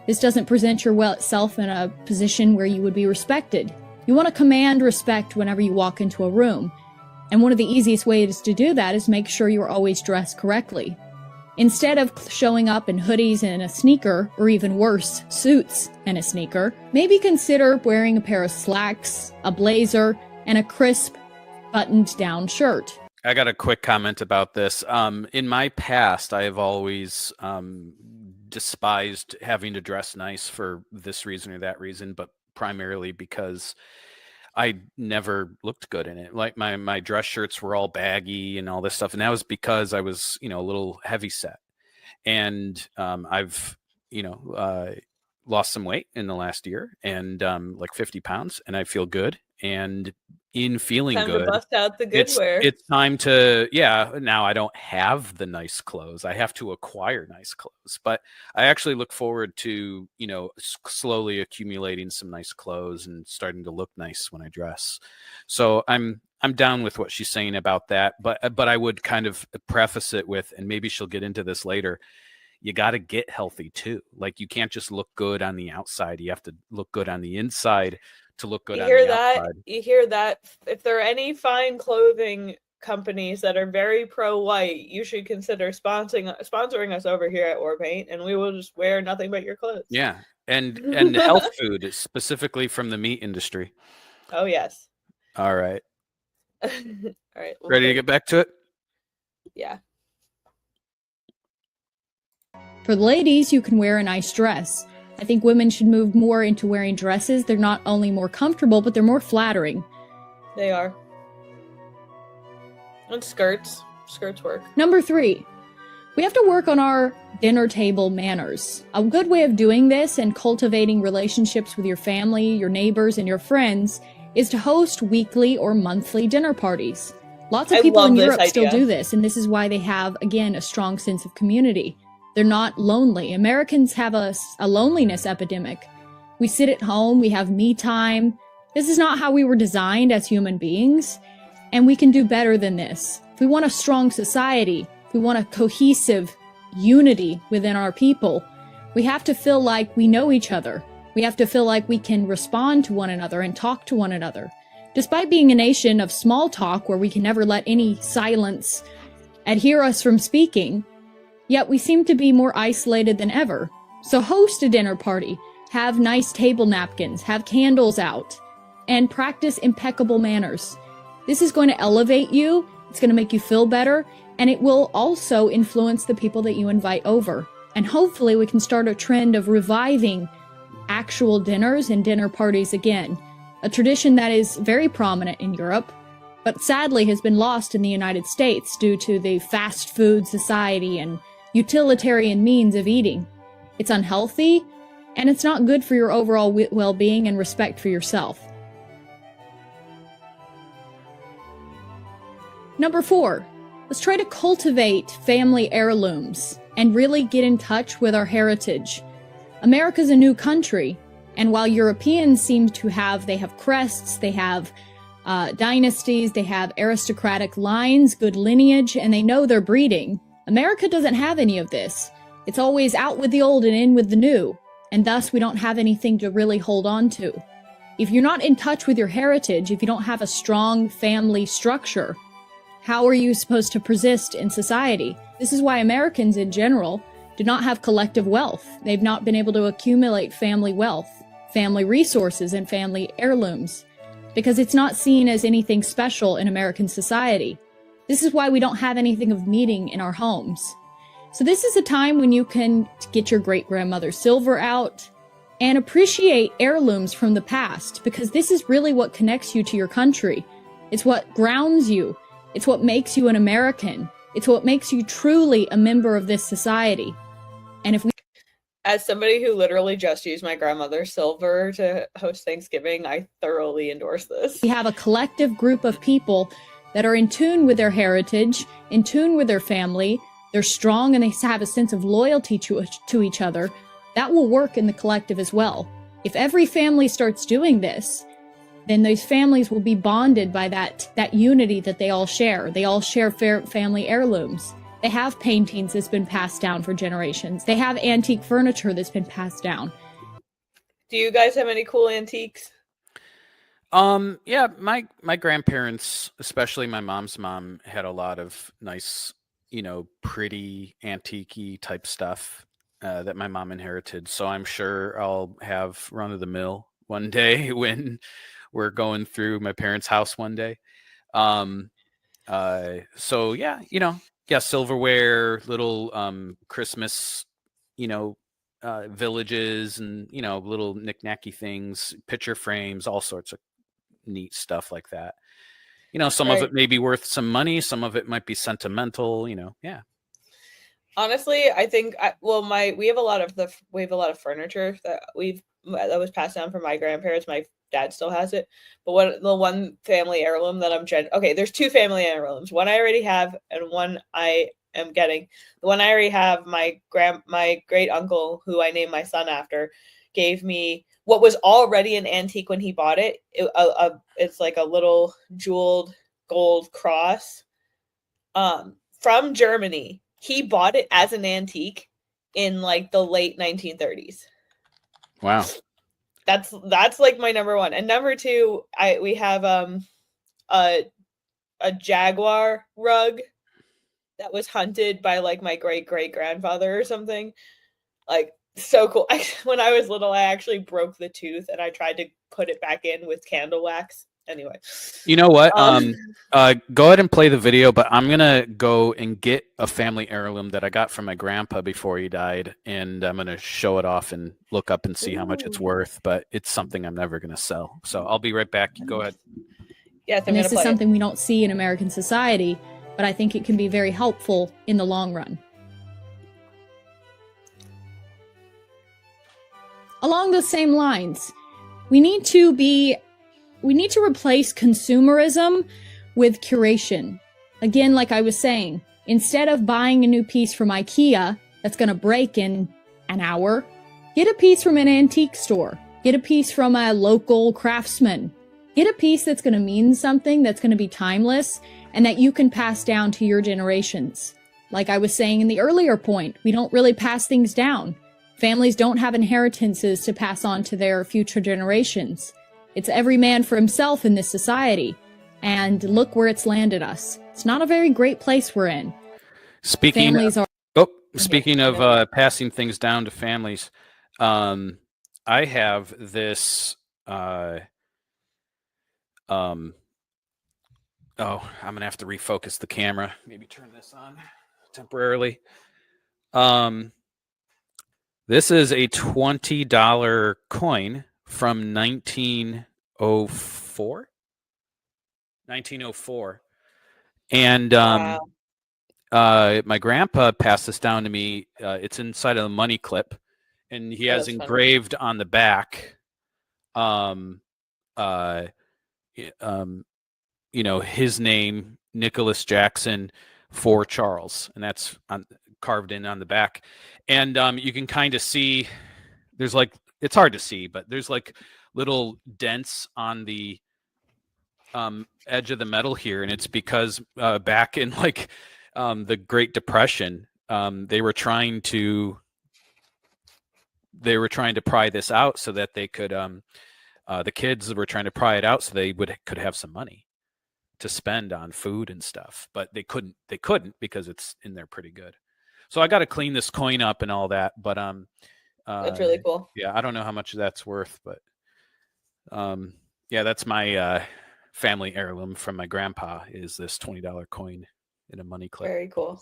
This doesn't present yourself in a position where you would be respected. You want to command respect whenever you walk into a room. And one of the easiest ways to do that is make sure you're always dressed correctly. Instead of showing up in hoodies and a sneaker, or even worse, suits and a sneaker, maybe consider wearing a pair of slacks, a blazer, and a crisp, buttoned-down shirt. I got a quick comment about this. In my past, I have always despised having to dress nice for this reason or that reason, but primarily because I never looked good in it. Like my dress shirts were all baggy and all this stuff. And that was because I was, a little heavy set. And I've, lost some weight in the last year and like 50 pounds, and I feel good. And in feeling time good, to bust out the good wear. It's time to, now I don't have the nice clothes. I have to acquire nice clothes, but I actually look forward to, slowly accumulating some nice clothes and starting to look nice when I dress. So I'm down with what she's saying about that, but I would kind of preface it with, and maybe she'll get into this later, you got to get healthy too. Like, you can't just look good on the outside. You have to look good on the inside to look good on the outside. You hear that? If there are any fine clothing companies that are very pro-white, you should consider sponsoring us over here at Warpaint, and we will just wear nothing but your clothes. Yeah, and health food, specifically from the meat industry. Oh, yes. All right. All right. Ready to get back to it? Yeah. For the ladies, you can wear a nice dress. I think women should move more into wearing dresses. They're not only more comfortable, but they're more flattering. They are. And skirts. Skirts work. Number 3. We have to work on our dinner table manners. A good way of doing this and cultivating relationships with your family, your neighbors, and your friends is to host weekly or monthly dinner parties. Lots of people in Europe still do this, and this is why they have, again, a strong sense of community. They're not lonely. Americans have a loneliness epidemic. We sit at home, we have me time. This is not how we were designed as human beings, and we can do better than this. If we want a strong society, if we want a cohesive unity within our people, we have to feel like we know each other. We have to feel like we can respond to one another and talk to one another. Despite being a nation of small talk where we can never let any silence adhere us from speaking, yet we seem to be more isolated than ever. So host a dinner party, have nice table napkins, have candles out, and practice impeccable manners. This is going to elevate you, it's going to make you feel better, and it will also influence the people that you invite over. And hopefully we can start a trend of reviving actual dinners and dinner parties again, a tradition that is very prominent in Europe, but sadly has been lost in the United States due to the fast food society and utilitarian means of eating. It's unhealthy, and it's not good for your overall well-being and respect for yourself. Number 4, let's try to cultivate family heirlooms and really get in touch with our heritage. America's a new country, and while Europeans seem to have crests, they have dynasties, they have aristocratic lines, good lineage, and they know their breeding, America doesn't have any of this. It's always out with the old and in with the new, and thus we don't have anything to really hold on to. If you're not in touch with your heritage, if you don't have a strong family structure, how are you supposed to persist in society? This is why Americans in general do not have collective wealth. They've not been able to accumulate family wealth, family resources, and family heirlooms, because it's not seen as anything special in American society. This is why we don't have anything of meaning in our homes. So this is a time when you can get your great-grandmother's silver out and appreciate heirlooms from the past, because this is really what connects you to your country. It's what grounds you. It's what makes you an American. It's what makes you truly a member of this society. And if we... As somebody who literally just used my grandmother's silver to host Thanksgiving, I thoroughly endorse this. We have a collective group of people that are in tune with their heritage, in tune with their family, they're strong and they have a sense of loyalty to each other. That will work in the collective as well. If every family starts doing this, then those families will be bonded by that unity that they all share. They all share family heirlooms. They have paintings that's been passed down for generations. They have antique furniture that's been passed down. Do you guys have any cool antiques? Yeah, my grandparents, especially my mom's mom, had a lot of nice, pretty antique type stuff that my mom inherited. So I'm sure I'll have run of the mill one day when we're going through my parents' house one day. Um, so yeah, yeah, silverware, little Christmas, you know, villages, and little knick-knacky things, picture frames, all sorts of neat stuff like that. Some of Right. it may be worth some money, some of it might be sentimental. Yeah. Honestly, I think we have a lot of furniture that was passed down from my grandparents. My dad still has it, but the one family heirloom that okay, there's two family heirlooms. One I already have, and one I am getting. The one I already have, my great uncle, who I named my son after, gave me what was already an antique when he bought it. It's like a little jeweled gold cross, from Germany. He bought it as an antique in like the late 1930s. Wow. That's like my number one. And number two, we have a jaguar rug that was hunted by like my great grandfather or something. Like, so cool. When I was little, I actually broke the tooth and I tried to put it back in with candle wax. Anyway, you know what? Go ahead and play the video, but I'm gonna go and get a family heirloom that I got from my grandpa before he died, and I'm gonna show it off and look up and see how much it's worth. But it's something I'm never gonna sell. So I'll be right back. Go ahead. Yes, and this is something we don't see in American society, but I think it can be very helpful in the long run. Along those same lines, we need to replace consumerism with curation. Again, like I was saying, instead of buying a new piece from IKEA that's going to break in an hour, get a piece from an antique store. Get a piece from a local craftsman. Get a piece that's going to mean something, that's going to be timeless, and that you can pass down to your generations. Like I was saying in the earlier point, we don't really pass things down. Families don't have inheritances to pass on to their future generations. It's every man for himself in this society. And look where it's landed us. It's not a very great place we're in. Speaking of passing things down to families, I have this. I'm gonna have to refocus the camera. Maybe turn this on temporarily. This is a $20 coin from 1904. And wow. My grandpa passed this down to me. It's inside of a money clip, and he has engraved on the back his name, Nicholas Jackson, for Charles, and that's carved in on the back. And you can kind of see there's like, it's hard to see, but there's like little dents on the edge of the metal here, and it's because back in like the Great Depression, they were trying to pry this out so that they could the kids were trying to pry it out so they could have some money to spend on food and stuff, but they couldn't because it's in there pretty good. So I got to clean this coin up and all that, but that's really cool. Yeah, I don't know how much that's worth, but yeah, that's my family heirloom from my grandpa, is this $20 coin in a money clip. Very cool.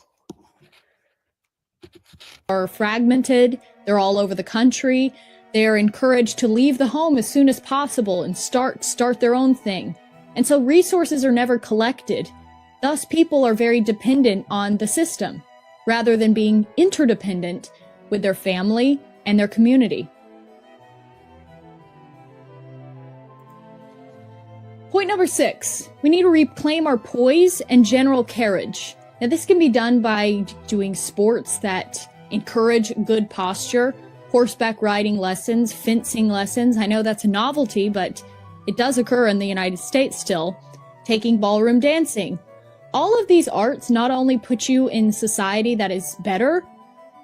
Are fragmented. They're all over the country. They're encouraged to leave the home as soon as possible and start their own thing. And so resources are never collected. Thus, people are very dependent on the system, rather than being interdependent with their family and their community. Point number 6, we need to reclaim our poise and general carriage. Now, this can be done by doing sports that encourage good posture, horseback riding lessons, fencing lessons. I know that's a novelty, but it does occur in the United States still. Taking ballroom dancing. All of these arts not only put you in society that is better,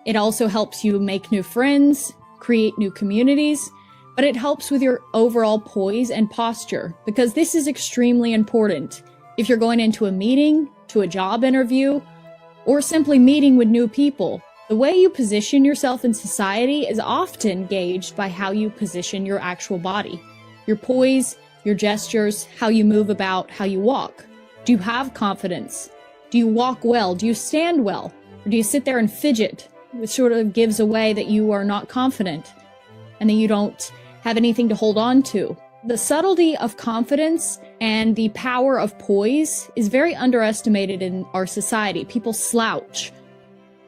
it also helps you make new friends, create new communities, but it helps with your overall poise and posture, because this is extremely important. If you're going into a meeting, to a job interview, or simply meeting with new people, the way you position yourself in society is often gauged by how you position your actual body. Your poise, your gestures, how you move about, how you walk. Do you have confidence? Do you walk well? Do you stand well? Or do you sit there and fidget, which sort of gives away that you are not confident and that you don't have anything to hold on to? The subtlety of confidence and the power of poise is very underestimated in our society. People slouch.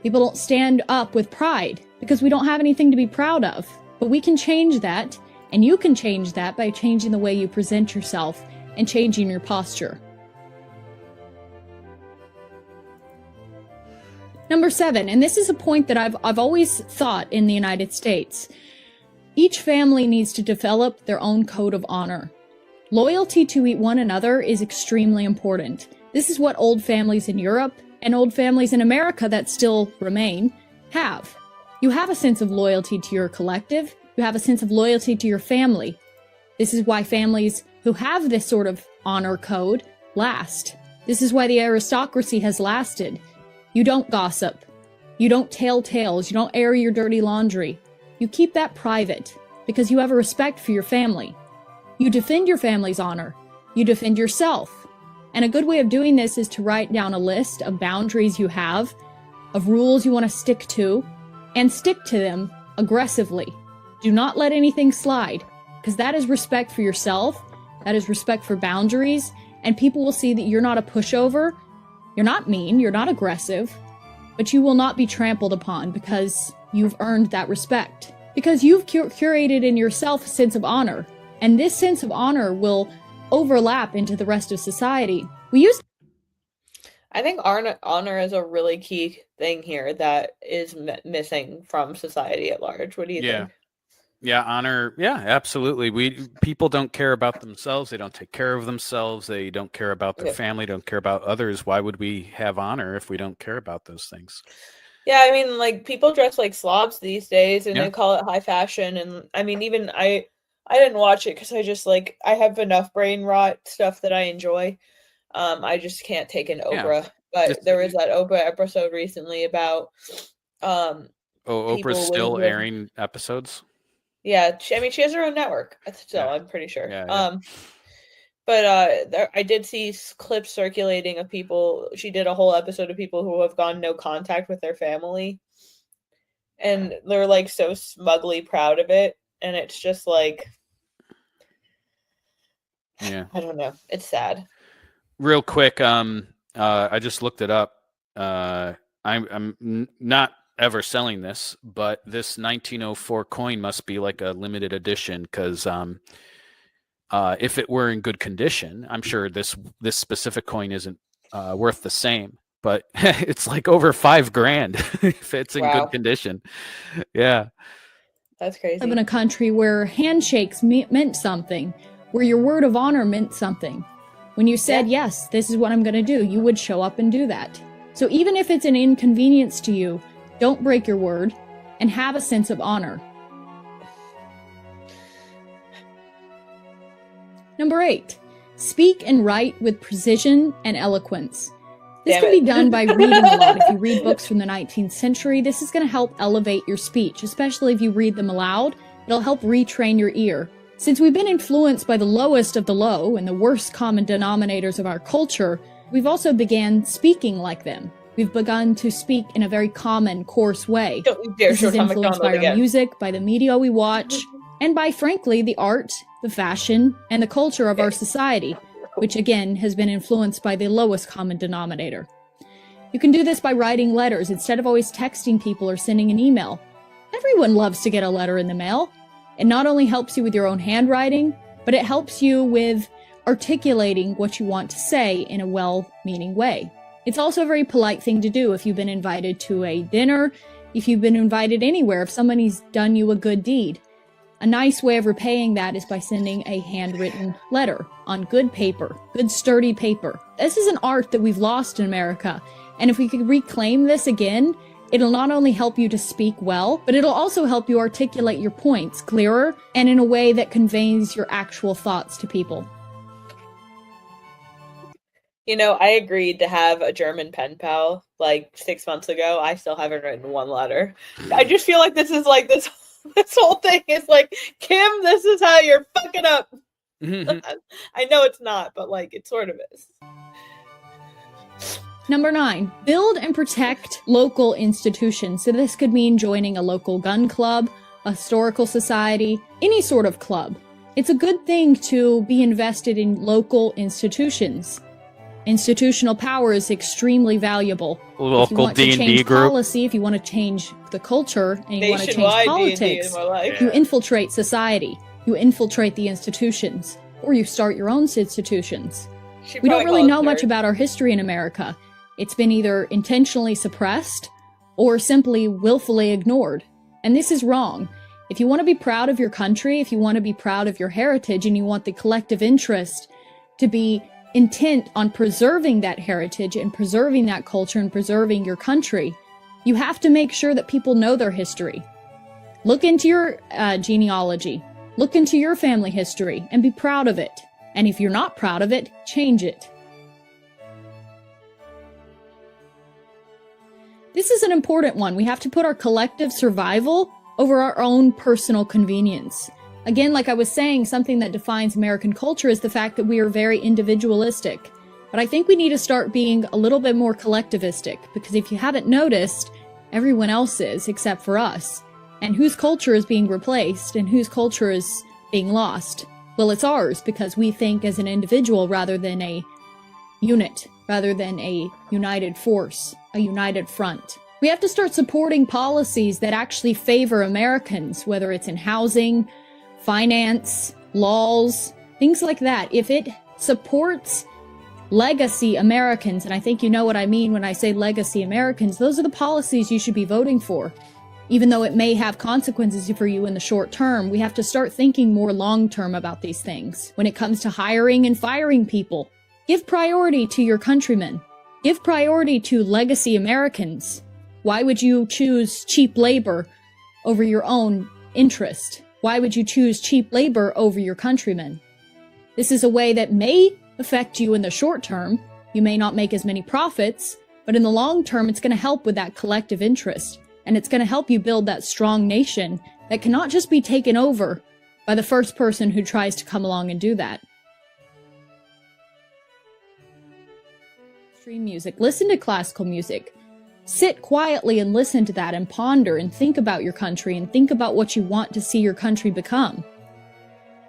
People don't stand up with pride because we don't have anything to be proud of. But we can change that, and you can change that by changing the way you present yourself and changing your posture. Number 7, and this is a point that I've always thought in the United States. Each family needs to develop their own code of honor. Loyalty to one another is extremely important. This is what old families in Europe and old families in America that still remain have. You have a sense of loyalty to your collective. You have a sense of loyalty to your family. This is why families who have this sort of honor code last. This is why the aristocracy has lasted. You don't gossip. You don't tell tales. You don't air your dirty laundry. You keep that private because you have a respect for your family. You defend your family's honor. You defend yourself. And a good way of doing this is to write down a list of boundaries you have, of rules you want to stick to, and stick to them aggressively. Do not let anything slide, because that is respect for yourself, that is respect for boundaries, and people will see that you're not a pushover, you're not mean, you're not aggressive, but you will not be trampled upon because you've earned that respect. Because you've curated in yourself a sense of honor, and this sense of honor will overlap into the rest of society. I think honor is a really key thing here that is missing from society at large. What do you think? Yeah, honor. Yeah, absolutely. People don't care about themselves. They don't take care of themselves. They don't care about their family. Don't care about others. Why would we have honor if we don't care about those things? Yeah, I mean, like, people dress like slobs these days, and they call it high fashion. And I mean, even I didn't watch it because I just I have enough brain rot stuff that I enjoy. I just can't take an Oprah. But there was that Oprah episode recently about Oprah's still airing episodes. Yeah, she has her own network. So I'm pretty sure. But I did see clips circulating of people. She did a whole episode of people who have gone no contact with their family, and they're so smugly proud of it. And it's just I don't know. It's sad. Real quick, I just looked it up. I'm not ever selling this, but this 1904 coin must be like a limited edition because if it were in good condition, I'm sure this specific coin isn't worth the same, but it's like over $5,000 if it's in good condition. Yeah. That's crazy. I live in a country where handshakes meant something, where your word of honor meant something. When you said, yes, this is what I'm going to do, you would show up and do that. So even if it's an inconvenience to you, don't break your word and have a sense of honor. Number 8, speak and write with precision and eloquence. This can be done by reading a lot. If you read books from the 19th century, this is going to help elevate your speech, especially if you read them aloud. It'll help retrain your ear. Since we've been influenced by the lowest of the low and the worst common denominators of our culture, we've also began speaking like them. We've begun to speak in a very common, coarse way. This is influenced by our music, by the media we watch, and by, frankly, the art, the fashion, and the culture of our society, which again has been influenced by the lowest common denominator. You can do this by writing letters instead of always texting people or sending an email. Everyone loves to get a letter in the mail. It not only helps you with your own handwriting, but it helps you with articulating what you want to say in a well-meaning way. It's also a very polite thing to do if you've been invited to a dinner, if you've been invited anywhere, if somebody's done you a good deed. A nice way of repaying that is by sending a handwritten letter on good paper, good sturdy paper. This is an art that we've lost in America, and if we could reclaim this again, It'll not only help you to speak well, but it'll also help you articulate your points clearer and in a way that conveys your actual thoughts to people. You know, I agreed to have a German pen pal like 6 months ago. I still haven't written one letter. I just feel like this is like this whole thing is like, Kim, this is how you're fucking up. I know it's not, but like it sort of is. Number 9, build and protect local institutions. So this could mean joining a local gun club, a historical society, any sort of club. It's a good thing to be invested in local institutions. Institutional power is extremely valuable. Local if you want D&D to change group. policy, if you want to change the culture, and you want to change Nationwide politics, D&D, more like. you infiltrate society. You infiltrate the institutions. Or you start your own institutions. We don't really know much about our history in America. It's been either intentionally suppressed or simply willfully ignored. And this is wrong. If you want to be proud of your country, if you want to be proud of your heritage, and you want the collective interest to be intent on preserving that heritage and preserving that culture and preserving your country, you have to make sure that people know their history. Look into your genealogy. Look into your family history and be proud of it. And if you're not proud of it, change it. This is an important one. We have to put our collective survival over our own personal convenience. Again, like I was saying, something that defines American culture is the fact that we are very individualistic. But I think we need to start being a little bit more collectivistic, because if you haven't noticed, everyone else is except for us. And whose culture is being replaced and whose culture is being lost? Well, it's ours, because we think as an individual rather than a unit, rather than a united force, a united front. We have to start supporting policies that actually favor Americans, whether it's in housing, finance, laws, things like that. If it supports legacy Americans, and I think you know what I mean when I say legacy Americans, those are the policies you should be voting for. Even though it may have consequences for you in the short term, we have to start thinking more long-term about these things. When it comes to hiring and firing people, give priority to your countrymen. Give priority to legacy Americans. Why would you choose cheap labor over your own interest? Why would you choose cheap labor over your countrymen? This is a way that may affect you in the short term. You may not make as many profits, but in the long term, it's going to help with that collective interest. And it's going to help you build that strong nation that cannot just be taken over by the first person who tries to come along and do that. Stream music. Listen to classical music. Sit quietly and listen to that and ponder and think about your country and think about what you want to see your country become.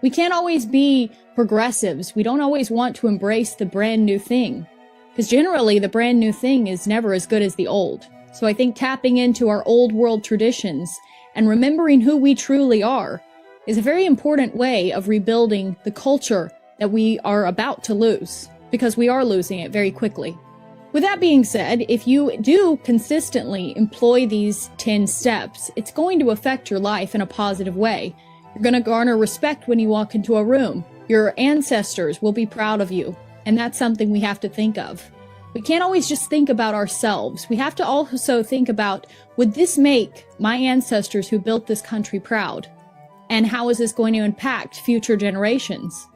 We can't always be progressives. We don't always want to embrace the brand new thing, because generally the brand new thing is never as good as the old. So I think tapping into our old world traditions and remembering who we truly are is a very important way of rebuilding the culture that we are about to lose, because we are losing it very quickly. With that being said, if you do consistently employ these 10 steps, it's going to affect your life in a positive way. You're going to garner respect when you walk into a room. Your ancestors will be proud of you, and that's something we have to think of. We can't always just think about ourselves. We have to also think about, would this make my ancestors who built this country proud? And how is this going to impact future generations?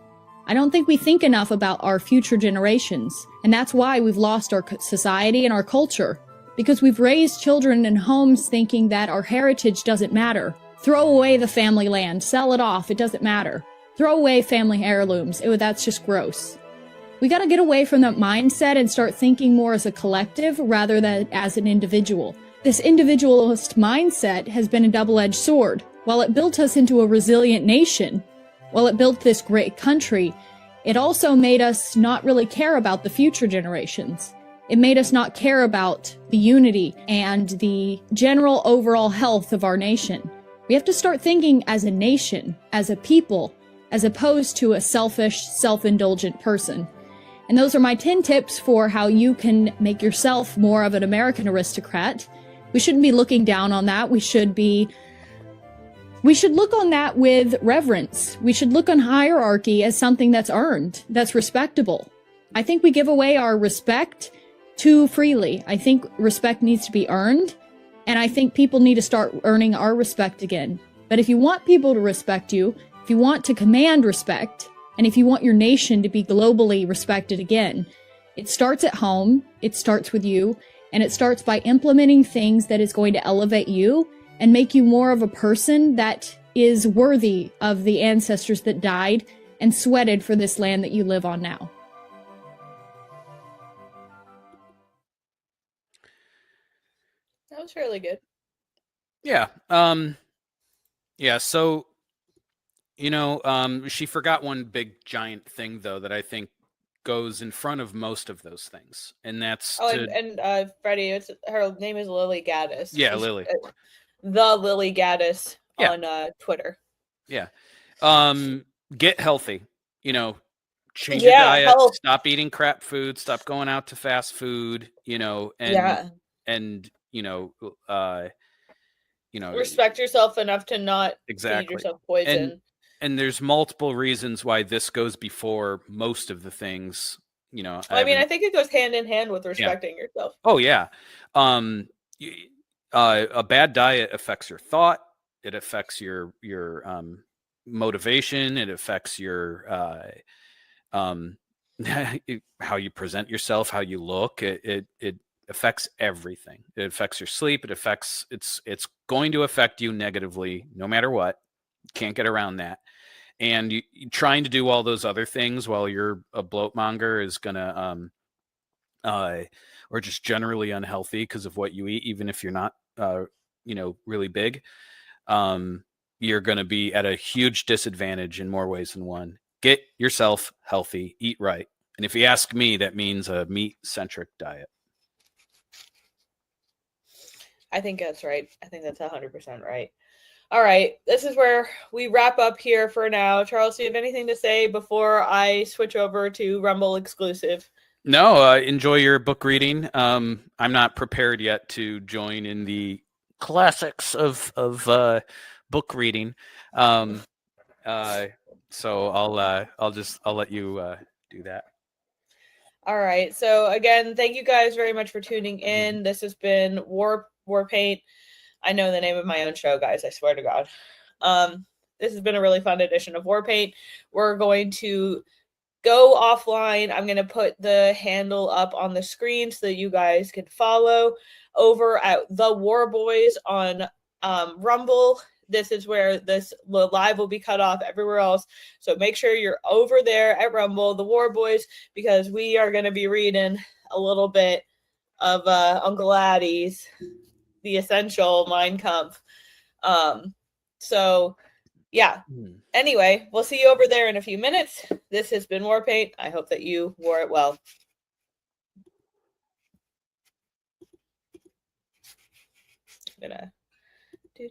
I don't think we think enough about our future generations, and that's why we've lost our society and our culture, because we've raised children in homes thinking that our heritage doesn't matter. Throw away the family land, sell it off, it doesn't matter. Throw away family heirlooms, that's just gross. We gotta get away from that mindset and start thinking more as a collective rather than as an individual. This individualist mindset has been a double-edged sword. While it built us into a resilient nation, while it built this great country, it also made us not really care about the future generations. It made us not care about the unity and the general overall health of our nation. We have to start thinking as a nation, as a people, as opposed to a selfish, self-indulgent person. And those are my 10 tips for how you can make yourself more of an American aristocrat. We shouldn't be looking down on that. We should look on that with reverence. We should look on hierarchy as something that's earned, that's respectable. I think we give away our respect too freely. I think respect needs to be earned, And I think people need to start earning our respect again. But if you want people to respect you, if you want to command respect, and if you want your nation to be globally respected again, it starts at home, it starts with you, and it starts by implementing things that is going to elevate you and make you more of a person that is worthy of the ancestors that died and sweated for this land that you live on now. That was really good. Yeah. Yeah. So, she forgot one big giant thing though that I think goes in front of most of those things, and that's Freddie, her name is Lily Gaddis. Yeah, Lily. The Lily Gaddis Yeah. on Twitter. Yeah. Get healthy. Change your diet. Health. Stop eating crap food. Stop going out to fast food. Respect yourself enough to not exactly feed yourself poison. And there's multiple reasons why this goes before most of the things. I think it goes hand in hand with respecting yourself. Oh yeah. A bad diet affects your thought. It affects your motivation. It affects your how you present yourself, how you look. It affects everything. It affects your sleep. It's going to affect you negatively no matter what. You can't get around that. And you trying to do all those other things while you're a bloatmonger is gonna or just generally unhealthy because of what you eat, even if you're not really big. You're going to be at a huge disadvantage in more ways than one. Get yourself healthy, eat right. And if you ask me, that means a meat-centric diet. I think that's right. I think that's 100% right. All right. This is where we wrap up here for now. Charles, do you have anything to say before I switch over to Rumble exclusive? No, enjoy your book reading. I'm not prepared yet to join in the classics of book reading. So I'll let you do that. All right. So again, thank you guys very much for tuning in. This has been Warpaint. I know the name of my own show, guys. I swear to God. This has been a really fun edition of Warpaint. We're going to go offline. I'm going to put the handle up on the screen so that you guys can follow over at the War Boys on Rumble. This is where the live will be cut off everywhere else. So make sure you're over there at Rumble, the War Boys, because we are going to be reading a little bit of Uncle Addie's The Essential Mein Kampf. So yeah. Anyway, we'll see you over there in a few minutes. This has been Warpaint. I hope that you wore it well. I'm gonna do.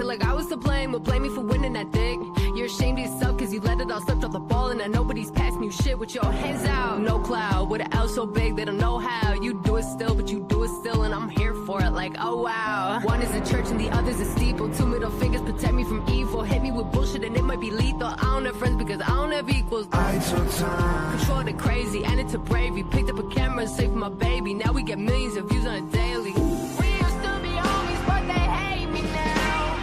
like I was to blame. Will blame me for winning that dick. You're ashamed of yourself cause you let it all slip off the ball. And now nobody's passing you shit with your hands out. No cloud, with an L so big they don't know how. You do it still, but you do it still, and I'm here for it like, oh wow. One is a church and the other's a steeple. Two middle fingers protect me from evil. Hit me with bullshit and it might be lethal. I don't have friends because I don't have equals. I took time. Controlled it crazy and it's a bravery. Picked up a camera and saved my baby. Now we get millions of views on a daily. We used to be homies, but they hate me now.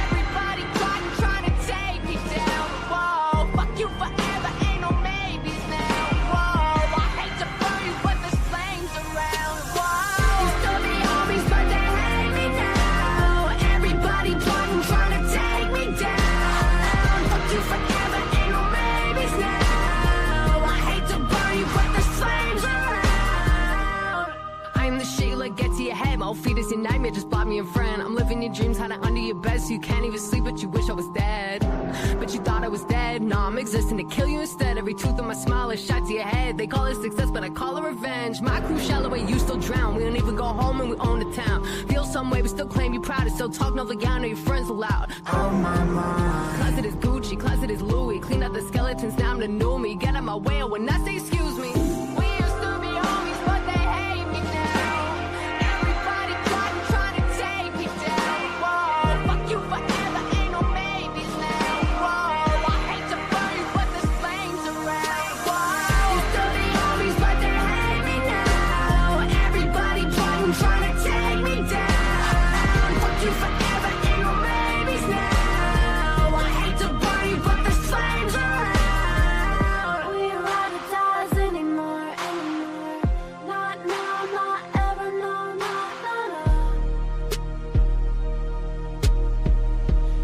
Everybody plotting, trying to take me down. Whoa, fuck you forever, ain't no maybes now. Whoa, I hate to burn you, but there's flames around. Whoa, used to be homies, but they hate me now. Everybody plotting, trying to take me down. Fuck you forever, ain't no maybes now. I hate to burn you, but there's flames around. I'm the shit you let get to your head. My old feet is your nightmare, just bought me a friend. I'm living your dreams, hiding under your bed so you can't even sleep, but you wish I was dead. But you thought I was dead. Nah, I'm existing to kill you instead. Every tooth of my smile is shot to your head. They call it success, but I call it revenge. My crew shallow and you still drown. We don't even go home and we own the town. Feel some way, but still claim you proud. Still talk no like I know your friends allowed. Oh my mind. Closet is Gucci, closet is Louis. Clean out the skeletons, now I'm the new me. Get out my way or when I say excuse me. We used to be homies, but they hate me now. Everybody plotting, trying to take me down. Whoa, fuck you forever, ain't no maybes now. Whoa, I hate to burn you, but there's flames around. Whoa, used to be homies, but they hate me now. Everybody plotting, trying to take me down. Fuck you forever, ain't no maybes now. I hate to burn you, but there's flames around. We don't advertise anymore, anymore. Not now, not ever, no, not,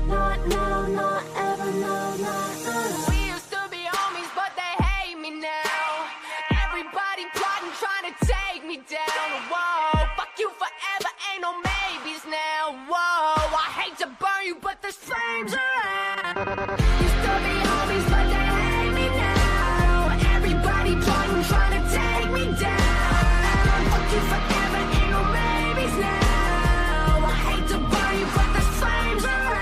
not now, not ever, no, not. We used to be homies, but they hate me now. Everybody plotting, trying to take me down. Whoa, fuck you forever, ain't no maybes now. Whoa, I hate to burn you, but there's flames around. Used to be homies, but they hate me now. Everybody plotting, trying to take me down. Fuck you forever, ain't no maybes now. I hate to burn you, but there's flames around.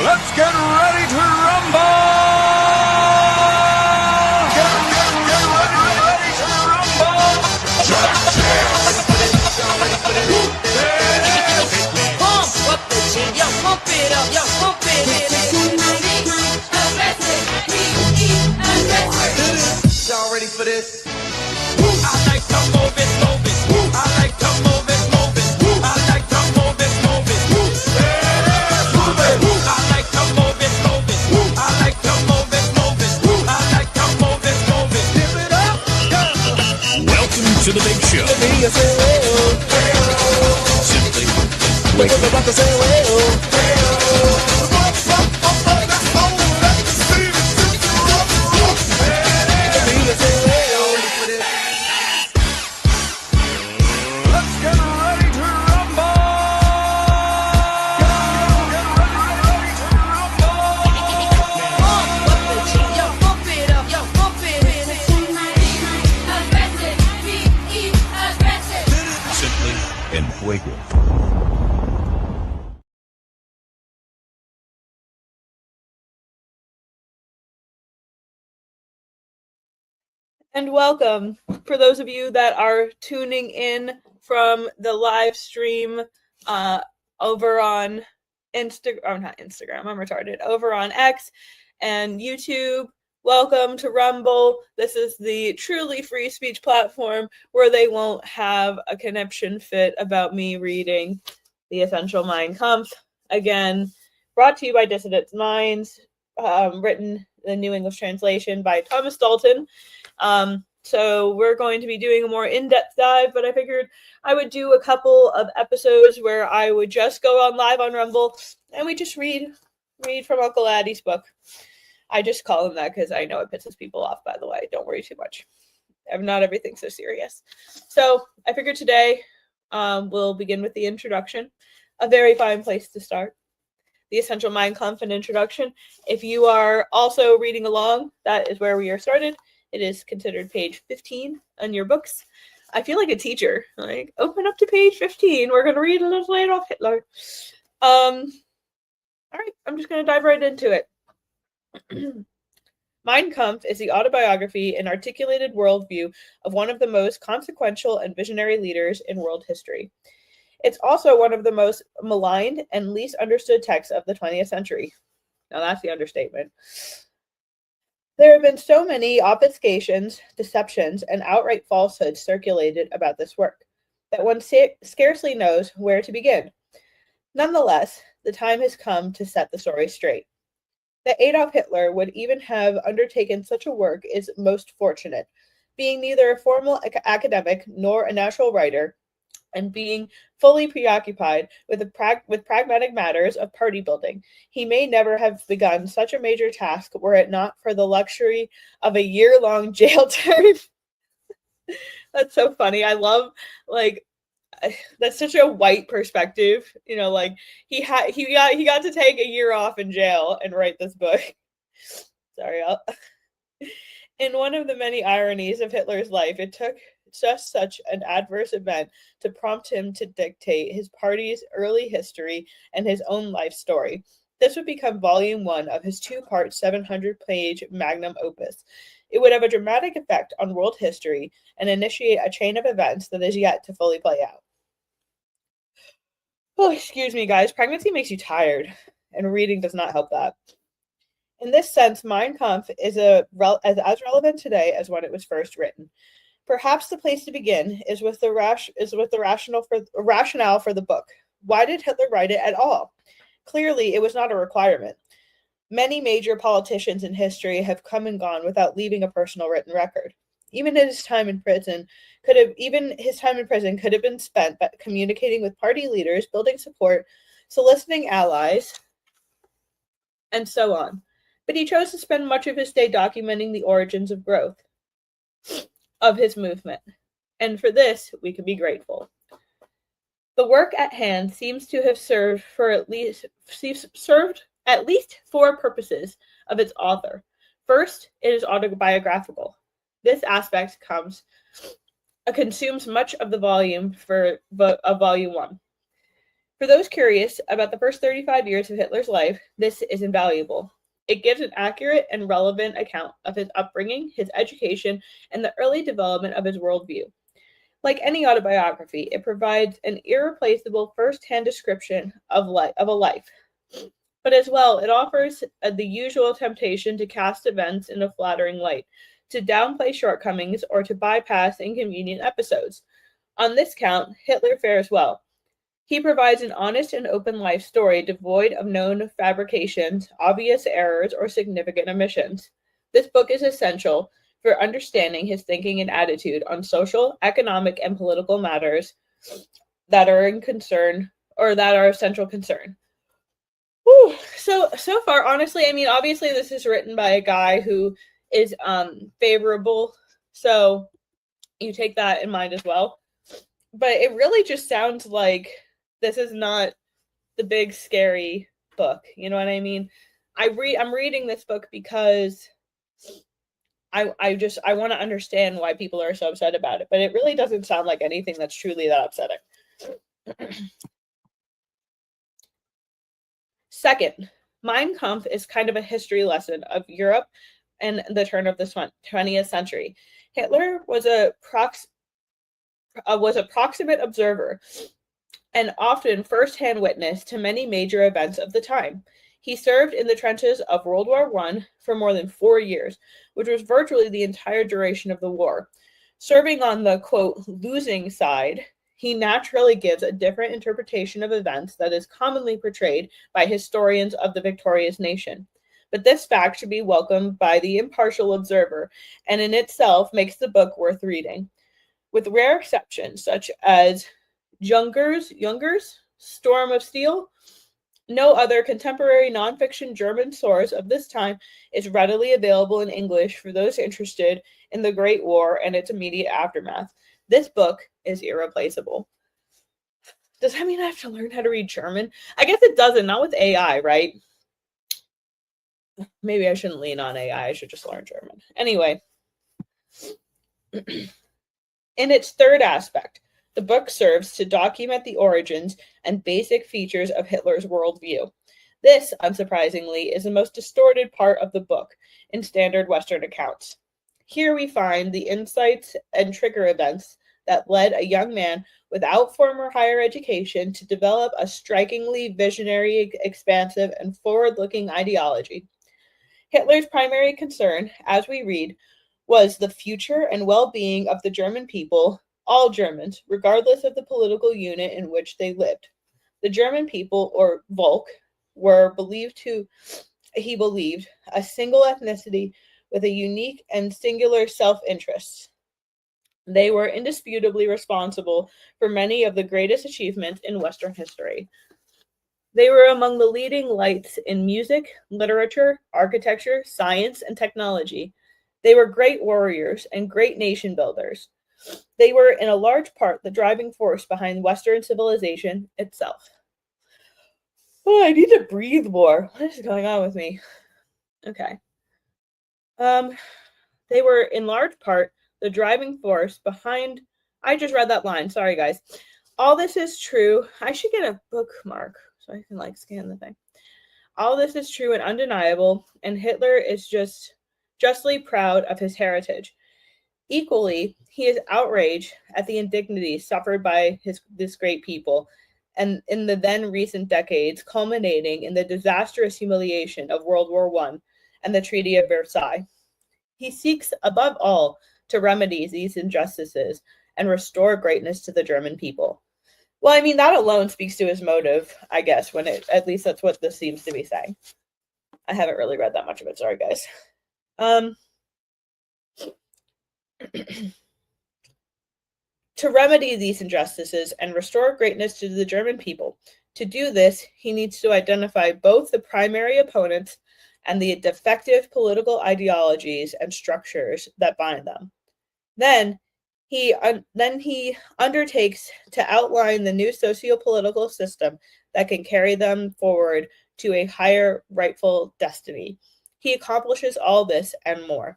Let's get ready to rumble! Get ready to rumble! Pump up the G, yo, pump it up, yo, pump it. Y'all ready for this? I like to move it, move it. I like to move it, move it. I like to move it, move it. Move it. I like to move it, move it. I like to move it, move it. I like to move it, move it. Give it up, go. Welcome to the big show. Simply Let's get ready to rumble! Pump up the G, yo, pump it up, yo, pump it. Simply en fuego. And welcome for those of you that are tuning in from the live stream over on Instagram. Oh, not Instagram. I'm retarded. Over on X and YouTube. Welcome to Rumble. This is the truly free speech platform where they won't have a conniption fit about me reading The Essential Mein Kampf. Again, brought to you by Dissident Minds, written the New English translation by Thomas Dalton. So we're going to be doing a more in-depth dive, but I figured I would do a couple of episodes where I would just go on live on Rumble and we just read from Uncle Addie's book. I just call him that because I know it pisses people off, by the way. Don't worry too much. Not everything's so serious. So I figured today we'll begin with the introduction. A very fine place to start. The Essential Mein Kampf and Introduction. If you are also reading along, that is where we are started. It is considered page 15 on your books. I feel like a teacher. Like, open up to page 15. We're going to read a little later off Hitler. All right, I'm just going to dive right into it. Mein Kampf is the autobiography and articulated worldview of one of the most consequential and visionary leaders in world history. It's also one of the most maligned and least understood texts of the 20th century. Now that's the understatement. There have been so many obfuscations, deceptions, and outright falsehoods circulated about this work that one scarcely knows where to begin. Nonetheless, the time has come to set the story straight. That Adolf Hitler would even have undertaken such a work is most fortunate, being neither a formal academic nor a natural writer, and being fully preoccupied with pragmatic matters of party building. He may never have begun such a major task were it not for the luxury of a year-long jail term. That's so funny. I love, like, that's such a white perspective. You know, like, he got to take a year off in jail and write this book. Sorry, in one of the many ironies of Hitler's life, it took just such an adverse event to prompt him to dictate his party's early history and his own life story. This would become volume 1 of his 2-part 700-page magnum opus. It would have a dramatic effect on world history and initiate a chain of events that is yet to fully play out. Oh, excuse me, guys. Pregnancy makes you tired, and reading does not help that. In this sense, Mein Kampf is as relevant today as when it was first written. Perhaps the place to begin is with the rationale for the book. Why did Hitler write it at all? Clearly, it was not a requirement. Many major politicians in history have come and gone without leaving a personal written record. Even his time in prison could have been spent by communicating with party leaders, building support, soliciting allies, and so on. But he chose to spend much of his day documenting the origins of growth of his movement, and for this we can be grateful. The work at hand seems to have served at least 4 purposes of its author. First, it is autobiographical. This aspect consumes much of the volume of volume 1. For those curious about the first 35 years of Hitler's life, this is invaluable. It gives an accurate and relevant account of his upbringing, his education, and the early development of his worldview. Like any autobiography, it provides an irreplaceable first-hand description of a life. But as well, it offers the usual temptation to cast events in a flattering light, to downplay shortcomings, or to bypass inconvenient episodes. On this count, Hitler fares well. He provides an honest and open life story devoid of known fabrications, obvious errors, or significant omissions. This book is essential for understanding his thinking and attitude on social, economic, and political matters that are of central concern. Whew. So far, honestly, I mean, obviously this is written by a guy who is favorable, so you take that in mind as well. But it really just sounds like this is not the big scary book. You know what I mean? I'm reading this book because I want to understand why people are so upset about it. But it really doesn't sound like anything that's truly that upsetting. Second, Mein Kampf is kind of a history lesson of Europe and the turn of the 20th century. Hitler was a proximate observer and often first-hand witness to many major events of the time. He served in the trenches of World War I for more than 4 years, which was virtually the entire duration of the war. Serving on the, quote, losing side, he naturally gives a different interpretation of events that is commonly portrayed by historians of the victorious nation. but this fact should be welcomed by the impartial observer, and in itself makes the book worth reading. With rare exceptions, such as Junger's Storm of Steel, no other contemporary nonfiction German source of this time is readily available in English for those interested in the Great War and its immediate aftermath. This book is irreplaceable. Does that mean I have to learn how to read German? I guess it doesn't, not with AI, right? Maybe I shouldn't lean on AI. I should just learn German. Anyway, in its third aspect, the book serves to document the origins and basic features of Hitler's worldview. This, unsurprisingly, is the most distorted part of the book in standard Western accounts. Here we find the insights and trigger events that led a young man without formal higher education to develop a strikingly visionary, expansive, and forward-looking ideology. Hitler's primary concern, as we read, was the future and well-being of the German people, all Germans, regardless of the political unit in which they lived. The German people, or Volk, were he believed, a single ethnicity with a unique and singular self-interest. They were indisputably responsible for many of the greatest achievements in Western history. They were among the leading lights in music, literature, architecture, science, and technology. They were great warriors and great nation builders. They were, in a large part, the driving force behind Western civilization itself. Oh, I need to breathe more. What is going on with me? Okay. They were, in large part, the driving force behind... I just read that line. Sorry, guys. All this is true. I should get a bookmark so I can, scan the thing. All this is true and undeniable, and Hitler is justly proud of his heritage. Equally, he is outraged at the indignity suffered by this great people, and in the then recent decades, culminating in the disastrous humiliation of World War I and the Treaty of Versailles. He seeks, above all, to remedy these injustices and restore greatness to the German people. Well, I mean, that alone speaks to his motive, I guess, at least that's what this seems to be saying. I haven't really read that much of it, sorry, guys. To remedy these injustices and restore greatness to the German people. To do this, he needs to identify both the primary opponents and the defective political ideologies and structures that bind them. Then he undertakes to outline the new socio-political system that can carry them forward to a higher rightful destiny. He accomplishes all this and more.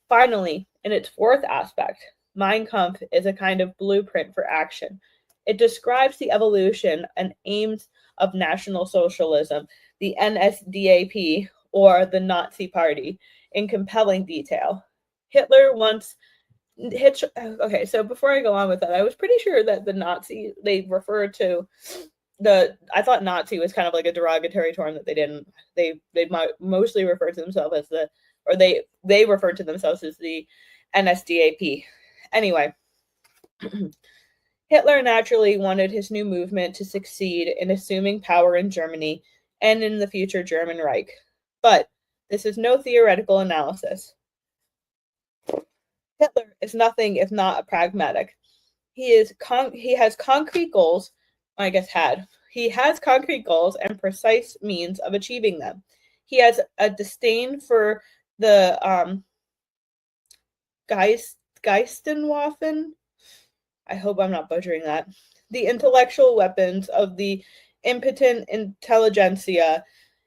Finally, in its fourth aspect, Mein Kampf is a kind of blueprint for action. It describes the evolution and aims of National Socialism, the NSDAP, or the Nazi Party, in compelling detail. Okay, so before I go on with that, I was pretty sure that the Nazi, they referred to I thought Nazi was kind of like a derogatory term that they mostly refer to themselves as they referred to themselves as the NSDAP. Anyway, Hitler naturally wanted his new movement to succeed in assuming power in Germany and in the future German Reich. But this is no theoretical analysis. Hitler is nothing if not a pragmatic. He has concrete goals, He has concrete goals and precise means of achieving them. He has a disdain for the Geistenwaffen. I hope I'm not butchering that. The intellectual weapons of the impotent intelligentsia.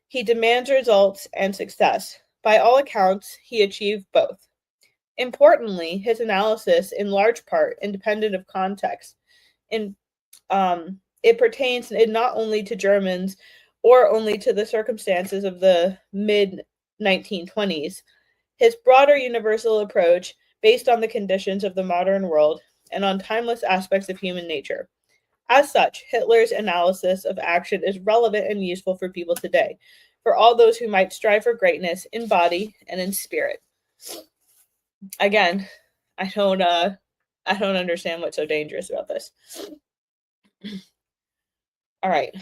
He demands results and success. By all accounts, he achieved both. Importantly, his analysis, in large part, independent of context, it pertains not only to Germans or only to the circumstances of the mid-1920s. His broader universal approach, based on the conditions of the modern world and on timeless aspects of human nature. As such, Hitler's analysis of action is relevant and useful for people today, for all those who might strive for greatness in body and in spirit. Again, I don't understand what's so dangerous about this. All right,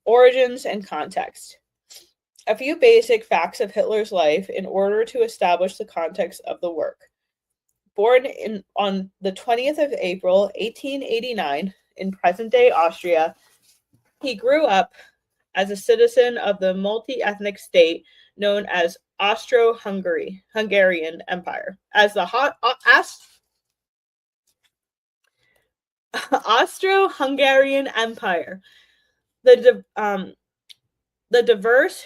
origins and context. A few basic facts of Hitler's life in order to establish the context of the work. Born on the 20th of April, 1889, in present-day Austria, he grew up as a citizen of the multi-ethnic state known as Austro-Hungarian Empire. As the Austro-Hungarian Empire, the diverse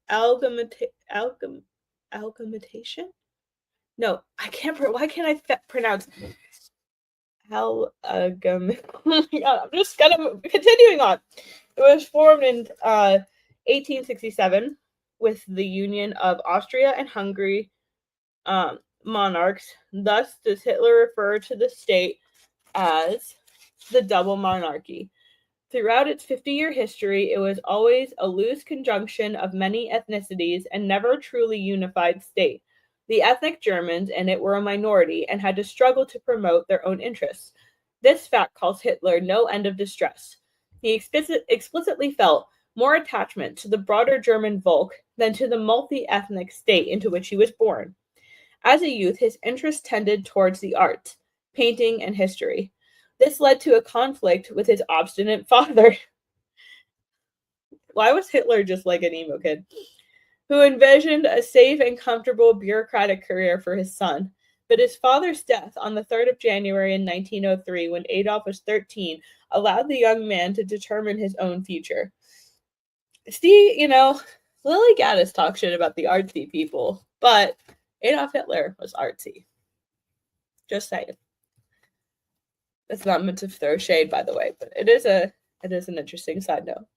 amalgamation. No, I can't. Why can't I pronounce amalgam? Oh my God, I'm just continuing on. It was formed in 1867 with the union of Austria and Hungary monarchs. Thus, does Hitler refer to the state as the double monarchy. Throughout its 50-year history, it was always a loose conjunction of many ethnicities and never a truly unified state. The ethnic Germans in it were a minority and had to struggle to promote their own interests. This fact caused Hitler no end of distress. He explicitly felt more attachment to the broader German Volk than to the multi-ethnic state into which he was born. As a youth, his interest tended towards the arts, painting, and history. This led to a conflict with his obstinate father. Why was Hitler just like an emo kid? Who envisioned a safe and comfortable bureaucratic career for his son. But his father's death on the 3rd of January in 1903, when Adolf was 13, allowed the young man to determine his own future. See, Lily Gaddis talks shit about the artsy people, but Adolf Hitler was artsy. Just saying. That's not meant to throw shade, by the way, but it is an interesting side note.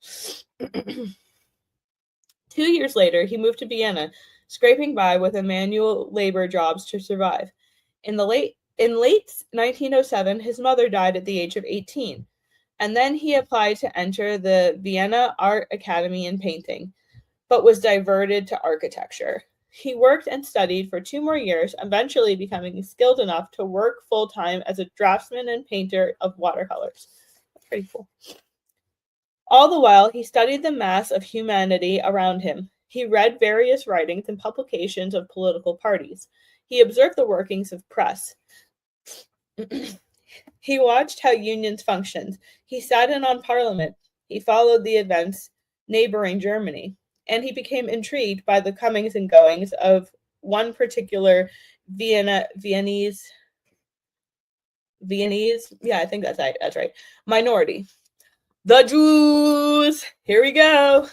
2 years later, he moved to Vienna, scraping by with manual labor jobs to survive. In late 1907, his mother died at the age of 18, and then he applied to enter the Vienna Art Academy in painting, but was diverted to architecture. He worked and studied for 2 more years, eventually becoming skilled enough to work full-time as a draftsman and painter of watercolors. That's pretty cool. All the while, he studied the mass of humanity around him. He read various writings and publications of political parties. He observed the workings of press. He watched how unions functioned. He sat in on parliament. He followed the events neighboring Germany. And he became intrigued by the comings and goings of one particular Viennese, yeah, I think that's right, minority. The Jews! Here we go!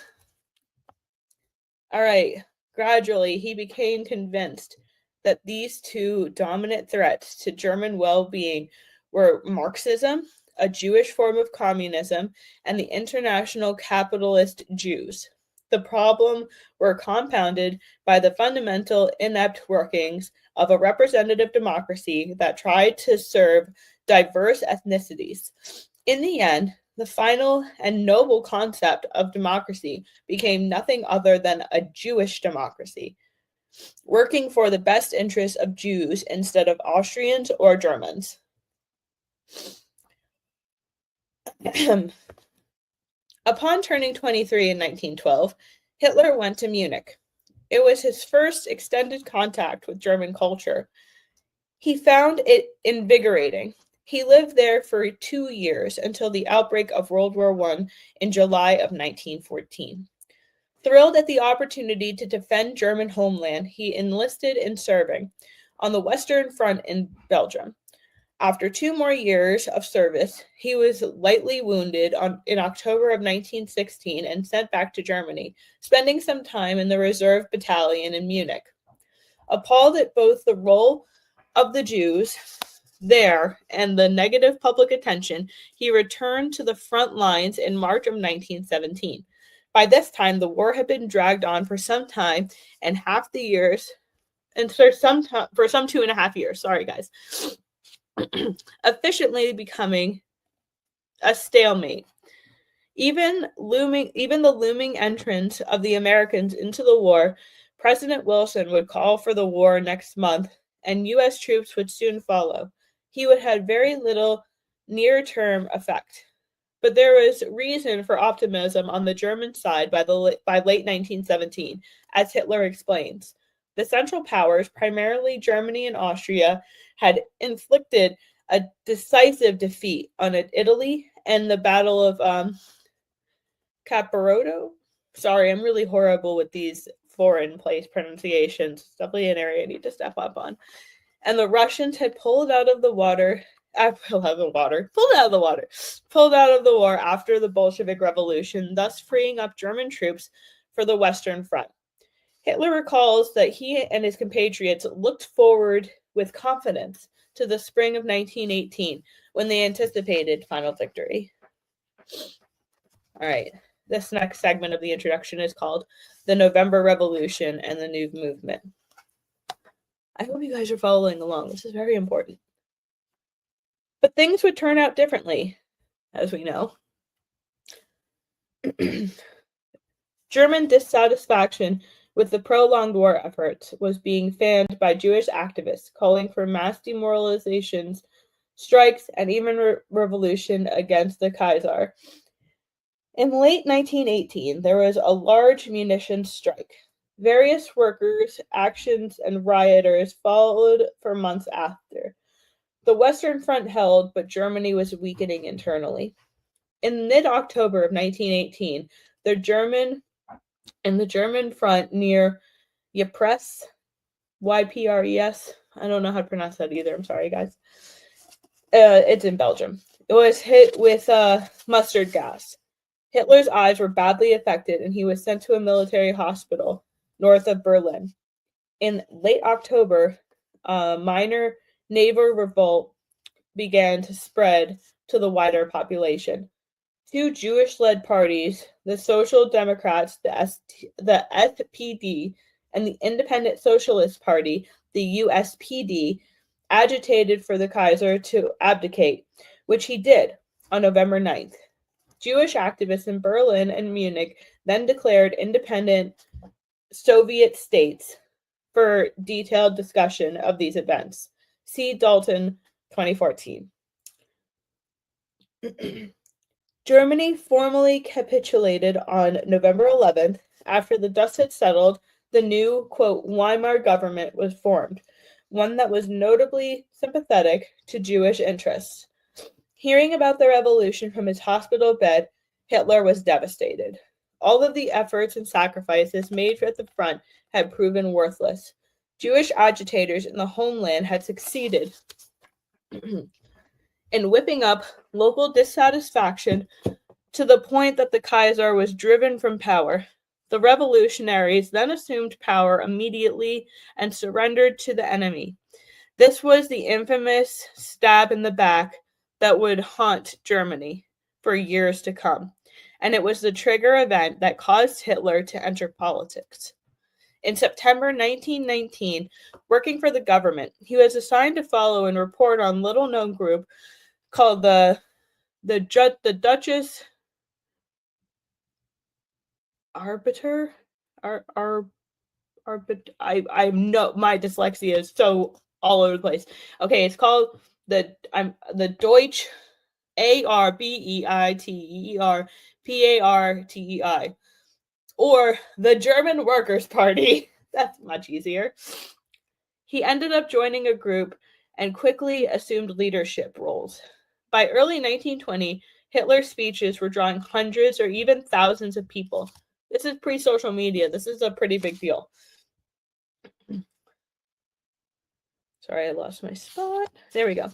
All right, gradually he became convinced that these two dominant threats to German well-being were Marxism, a Jewish form of communism, and the international capitalist Jews. The problem were compounded by the fundamental inept workings of a representative democracy that tried to serve diverse ethnicities. In the end, the final and noble concept of democracy became nothing other than a Jewish democracy, working for the best interests of Jews instead of Austrians or Germans. Upon turning 23 in 1912, Hitler went to Munich. It was his first extended contact with German culture. He found it invigorating. He lived there for 2 years until the outbreak of World War I in July of 1914. Thrilled at the opportunity to defend German homeland, he enlisted in serving on the Western Front in Belgium. After 2 more years of service, he was lightly wounded in October of 1916 and sent back to Germany, spending some time in the reserve battalion in Munich. Appalled at both the role of the Jews there and the negative public attention, he returned to the front lines in March of 1917. By this time, the war had been dragged on for some time and for some 2.5 years. Sorry, guys. Efficiently becoming a stalemate. Even the looming entrance of the Americans into the war, President Wilson would call for the war next month, and U.S. troops would soon follow. He would have very little near-term effect. but there was reason for optimism on the German side by late 1917, as Hitler explains. The Central Powers, primarily Germany and Austria, had inflicted a decisive defeat on Italy and the Battle of Caporetto. Sorry, I'm really horrible with these foreign place pronunciations. It's definitely an area I need to step up on. And the Russians had pulled out of the war after the Bolshevik Revolution, thus freeing up German troops for the Western Front. Hitler recalls that he and his compatriots looked forward with confidence to the spring of 1918 when they anticipated final victory. All right, this next segment of the introduction is called The November Revolution and the New Movement. I hope you guys are following along. This is very important. But things would turn out differently, as we know. German dissatisfaction with the prolonged war efforts was being fanned by Jewish activists calling for mass demoralizations, strikes, and even revolution against the Kaiser. In late 1918, there was a large munitions strike. Various workers, actions, and rioters followed for months after. The Western Front held, but Germany was weakening internally. In mid-October of 1918, the German front near Ypres, Ypres, I don't know how to pronounce that either, I'm sorry guys. It's in Belgium. It was hit with mustard gas. Hitler's eyes were badly affected and he was sent to a military hospital north of Berlin. In late October, a minor naval revolt began to spread to the wider population. Two Jewish-led parties, the Social Democrats, the SPD, and the Independent Socialist Party, the USPD, agitated for the Kaiser to abdicate, which he did on November 9th. Jewish activists in Berlin and Munich then declared independent Soviet states. For detailed discussion of these events, see Dalton 2014. Germany formally capitulated on November 11th. After the dust had settled, the new, quote, Weimar government was formed, one that was notably sympathetic to Jewish interests. Hearing about the revolution from his hospital bed, Hitler was devastated. All of the efforts and sacrifices made at the front had proven worthless. Jewish agitators in the homeland had succeeded in whipping up local dissatisfaction to the point that the Kaiser was driven from power. The revolutionaries then assumed power immediately and surrendered to the enemy. This was the infamous stab in the back that would haunt Germany for years to come, and it was the trigger event that caused Hitler to enter politics. In September 1919, working for the government, he was assigned to follow and report on a little-known group called the Duchess Arbiter. I know my dyslexia is so all over the place. Okay, it's called the Deutsch Arbeiterpartei, or the German Workers' Party. That's much easier. He ended up joining a group and quickly assumed leadership roles. By early 1920, Hitler's speeches were drawing hundreds or even thousands of people. This is pre-social media. This is a pretty big deal. Sorry, I lost my spot. There we go.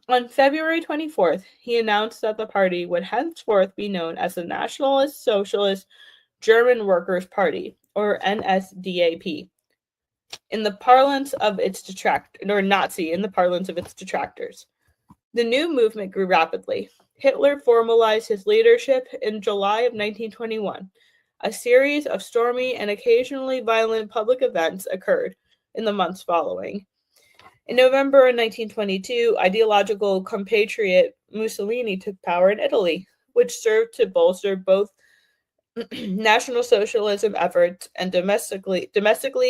On February 24th, he announced that the party would henceforth be known as the Nationalist Socialist German Workers' Party, or NSDAP, in the parlance of its Nazi in the parlance of its detractors. The new movement grew rapidly. Hitler formalized his leadership in July of 1921. A series of stormy and occasionally violent public events occurred in the months following. In November of 1922, ideological compatriot Mussolini took power in Italy, which served to bolster both National Socialism efforts and domestically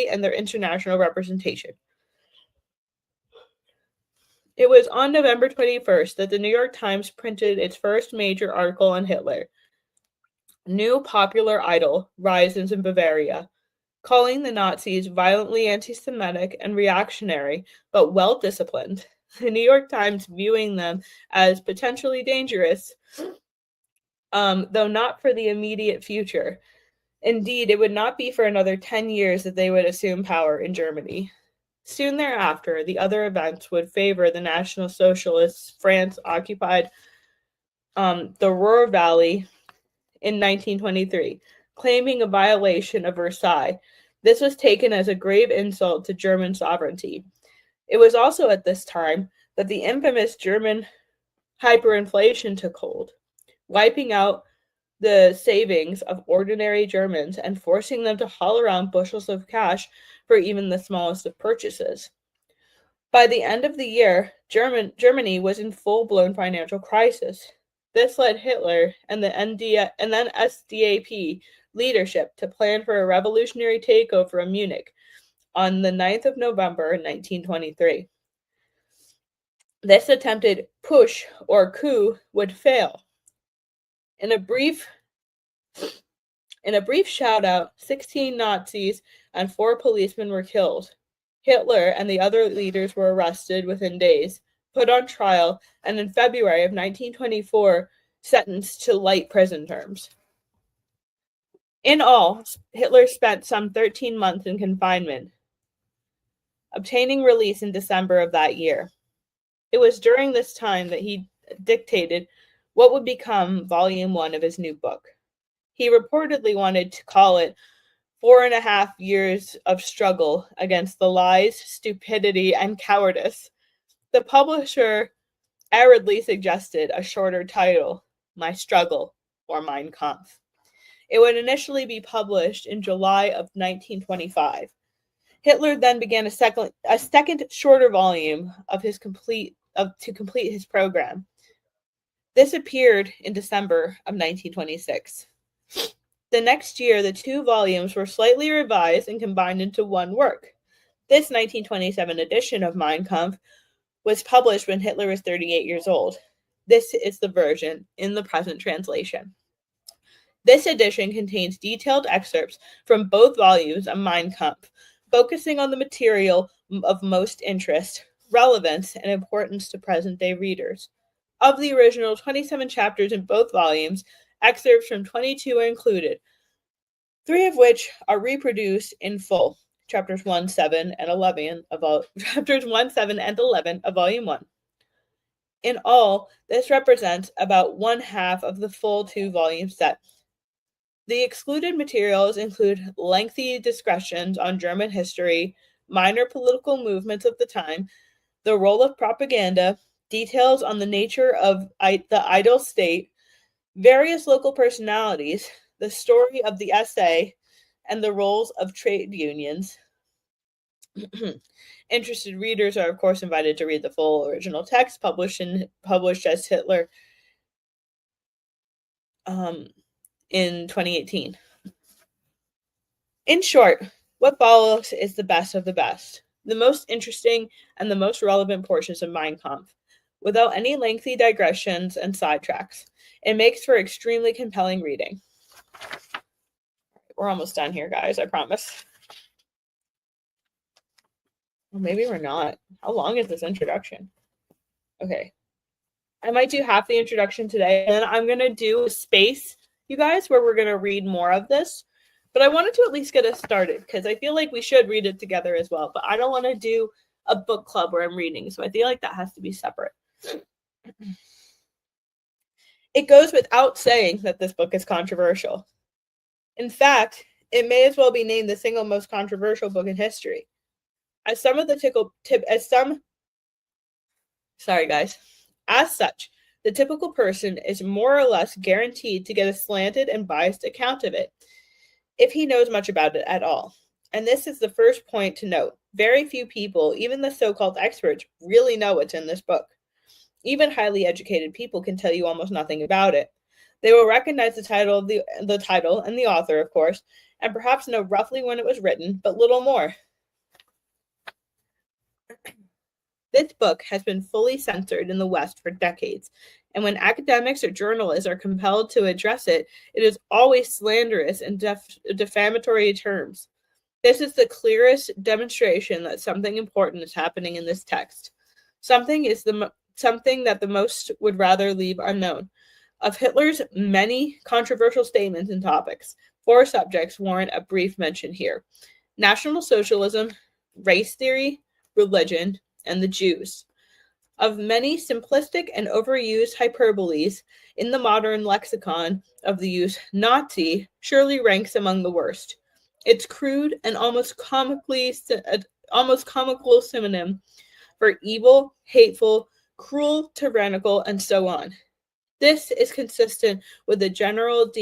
and their international representation. It was on November 21st that the New York Times printed its first major article on Hitler. New popular idol rises in Bavaria, calling the Nazis violently anti-Semitic and reactionary, but well-disciplined. The New York Times viewing them as potentially dangerous, though not for the immediate future. Indeed, it would not be for another 10 years that they would assume power in Germany. Soon thereafter, the other events would favor the National Socialists. France occupied the Ruhr Valley in 1923, claiming a violation of Versailles. This was taken as a grave insult to German sovereignty. It was also at this time that the infamous German hyperinflation took hold, wiping out the savings of ordinary Germans and forcing them to haul around bushels of cash for even the smallest of purchases. By the end of the year, Germany was in full-blown financial crisis. This led Hitler and then SDAP leadership to plan for a revolutionary takeover of Munich on the 9th of November 1923. This attempted push or coup would fail. In a brief shout-out, 16 Nazis and 4 policemen were killed. Hitler and the other leaders were arrested within days, put on trial, and in February of 1924, sentenced to light prison terms. In all, Hitler spent some 13 months in confinement, obtaining release in December of that year. It was during this time that he dictated what would become Volume 1 of his new book. He reportedly wanted to call it 4.5 years of struggle against the lies, stupidity, and cowardice. The publisher aridly suggested a shorter title, My Struggle, or Mein Kampf. It would initially be published in July of 1925. Hitler then began a second shorter volume to complete his program. This appeared in December of 1926. The next year, the 2 volumes were slightly revised and combined into one work. This 1927 edition of Mein Kampf was published when Hitler was 38 years old. This is the version in the present translation. This edition contains detailed excerpts from both volumes of Mein Kampf, focusing on the material of most interest, relevance, and importance to present-day readers. Of the original 27 chapters in both volumes, excerpts from 22 are included, 3 of which are reproduced in full, chapters 1, 7, and 11 of Volume 1. In all, this represents about 1/2 of the full 2-volume set. The excluded materials include lengthy discussions on German history, minor political movements of the time, the role of propaganda, details on the nature of the idol state, various local personalities, the story of the SA, and the roles of trade unions. Interested readers are, of course, invited to read the full original text published as Hitler in 2018. In short, what follows is the best of the best, the most interesting and the most relevant portions of Mein Kampf, without any lengthy digressions and sidetracks. It makes for extremely compelling reading. We're almost done here, guys, I promise. Well, maybe we're not. How long is this introduction? Okay. I might do half the introduction today, and then I'm going to do a space, you guys, where we're going to read more of this. But I wanted to at least get us started, because I feel like we should read it together as well. But I don't want to do a book club where I'm reading, so I feel like that has to be separate. It goes without saying that this book is controversial. In fact, it may as well be named the single most controversial book in history. As such, the typical person is more or less guaranteed to get a slanted and biased account of it, if he knows much about it at all. And this is the first point to note. Very few people, even the so-called experts, really know what's in this book. Even highly educated people can tell you almost nothing about it. They will recognize the title and the author, of course, and perhaps know roughly when it was written, but little more. This book has been fully censored in the West for decades, and when academics or journalists are compelled to address it, it is always slanderous and defamatory terms. This is the clearest demonstration that something important is happening in this text. Something that the most would rather leave unknown. Of Hitler's many controversial statements and topics, 4 subjects warrant a brief mention here: National Socialism, race theory, religion, and the Jews. Of many simplistic and overused hyperboles in the modern lexicon of the use, Nazi surely ranks among the worst. Its crude and almost comical synonym for evil, hateful, cruel, tyrannical, and so on. This is consistent with the general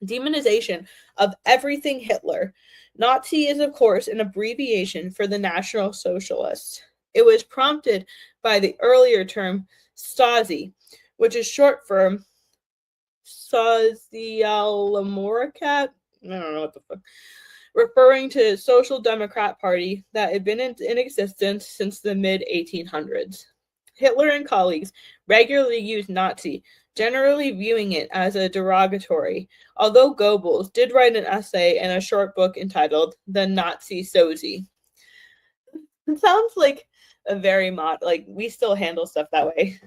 demonization of everything Hitler. Nazi is, of course, an abbreviation for the National Socialists. It was prompted by the earlier term Stasi, which is short for Sozialdemokrat. I don't know what the fuck. Referring to Social Democrat Party that had been in existence since the mid-1800s. Hitler and colleagues regularly used Nazi, generally viewing it as a derogatory, although Goebbels did write an essay in a short book entitled The Nazi Sozi. It sounds like a very like we still handle stuff that way.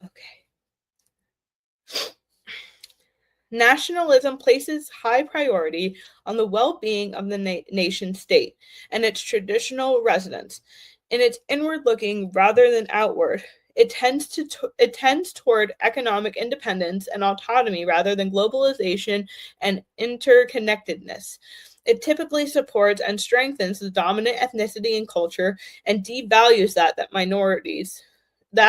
Okay. Nationalism places high priority on the well-being of the nation state and its traditional residents. In its inward-looking rather than outward, it tends toward economic independence and autonomy rather than globalization and interconnectedness. It typically supports and strengthens the dominant ethnicity and culture and devalues that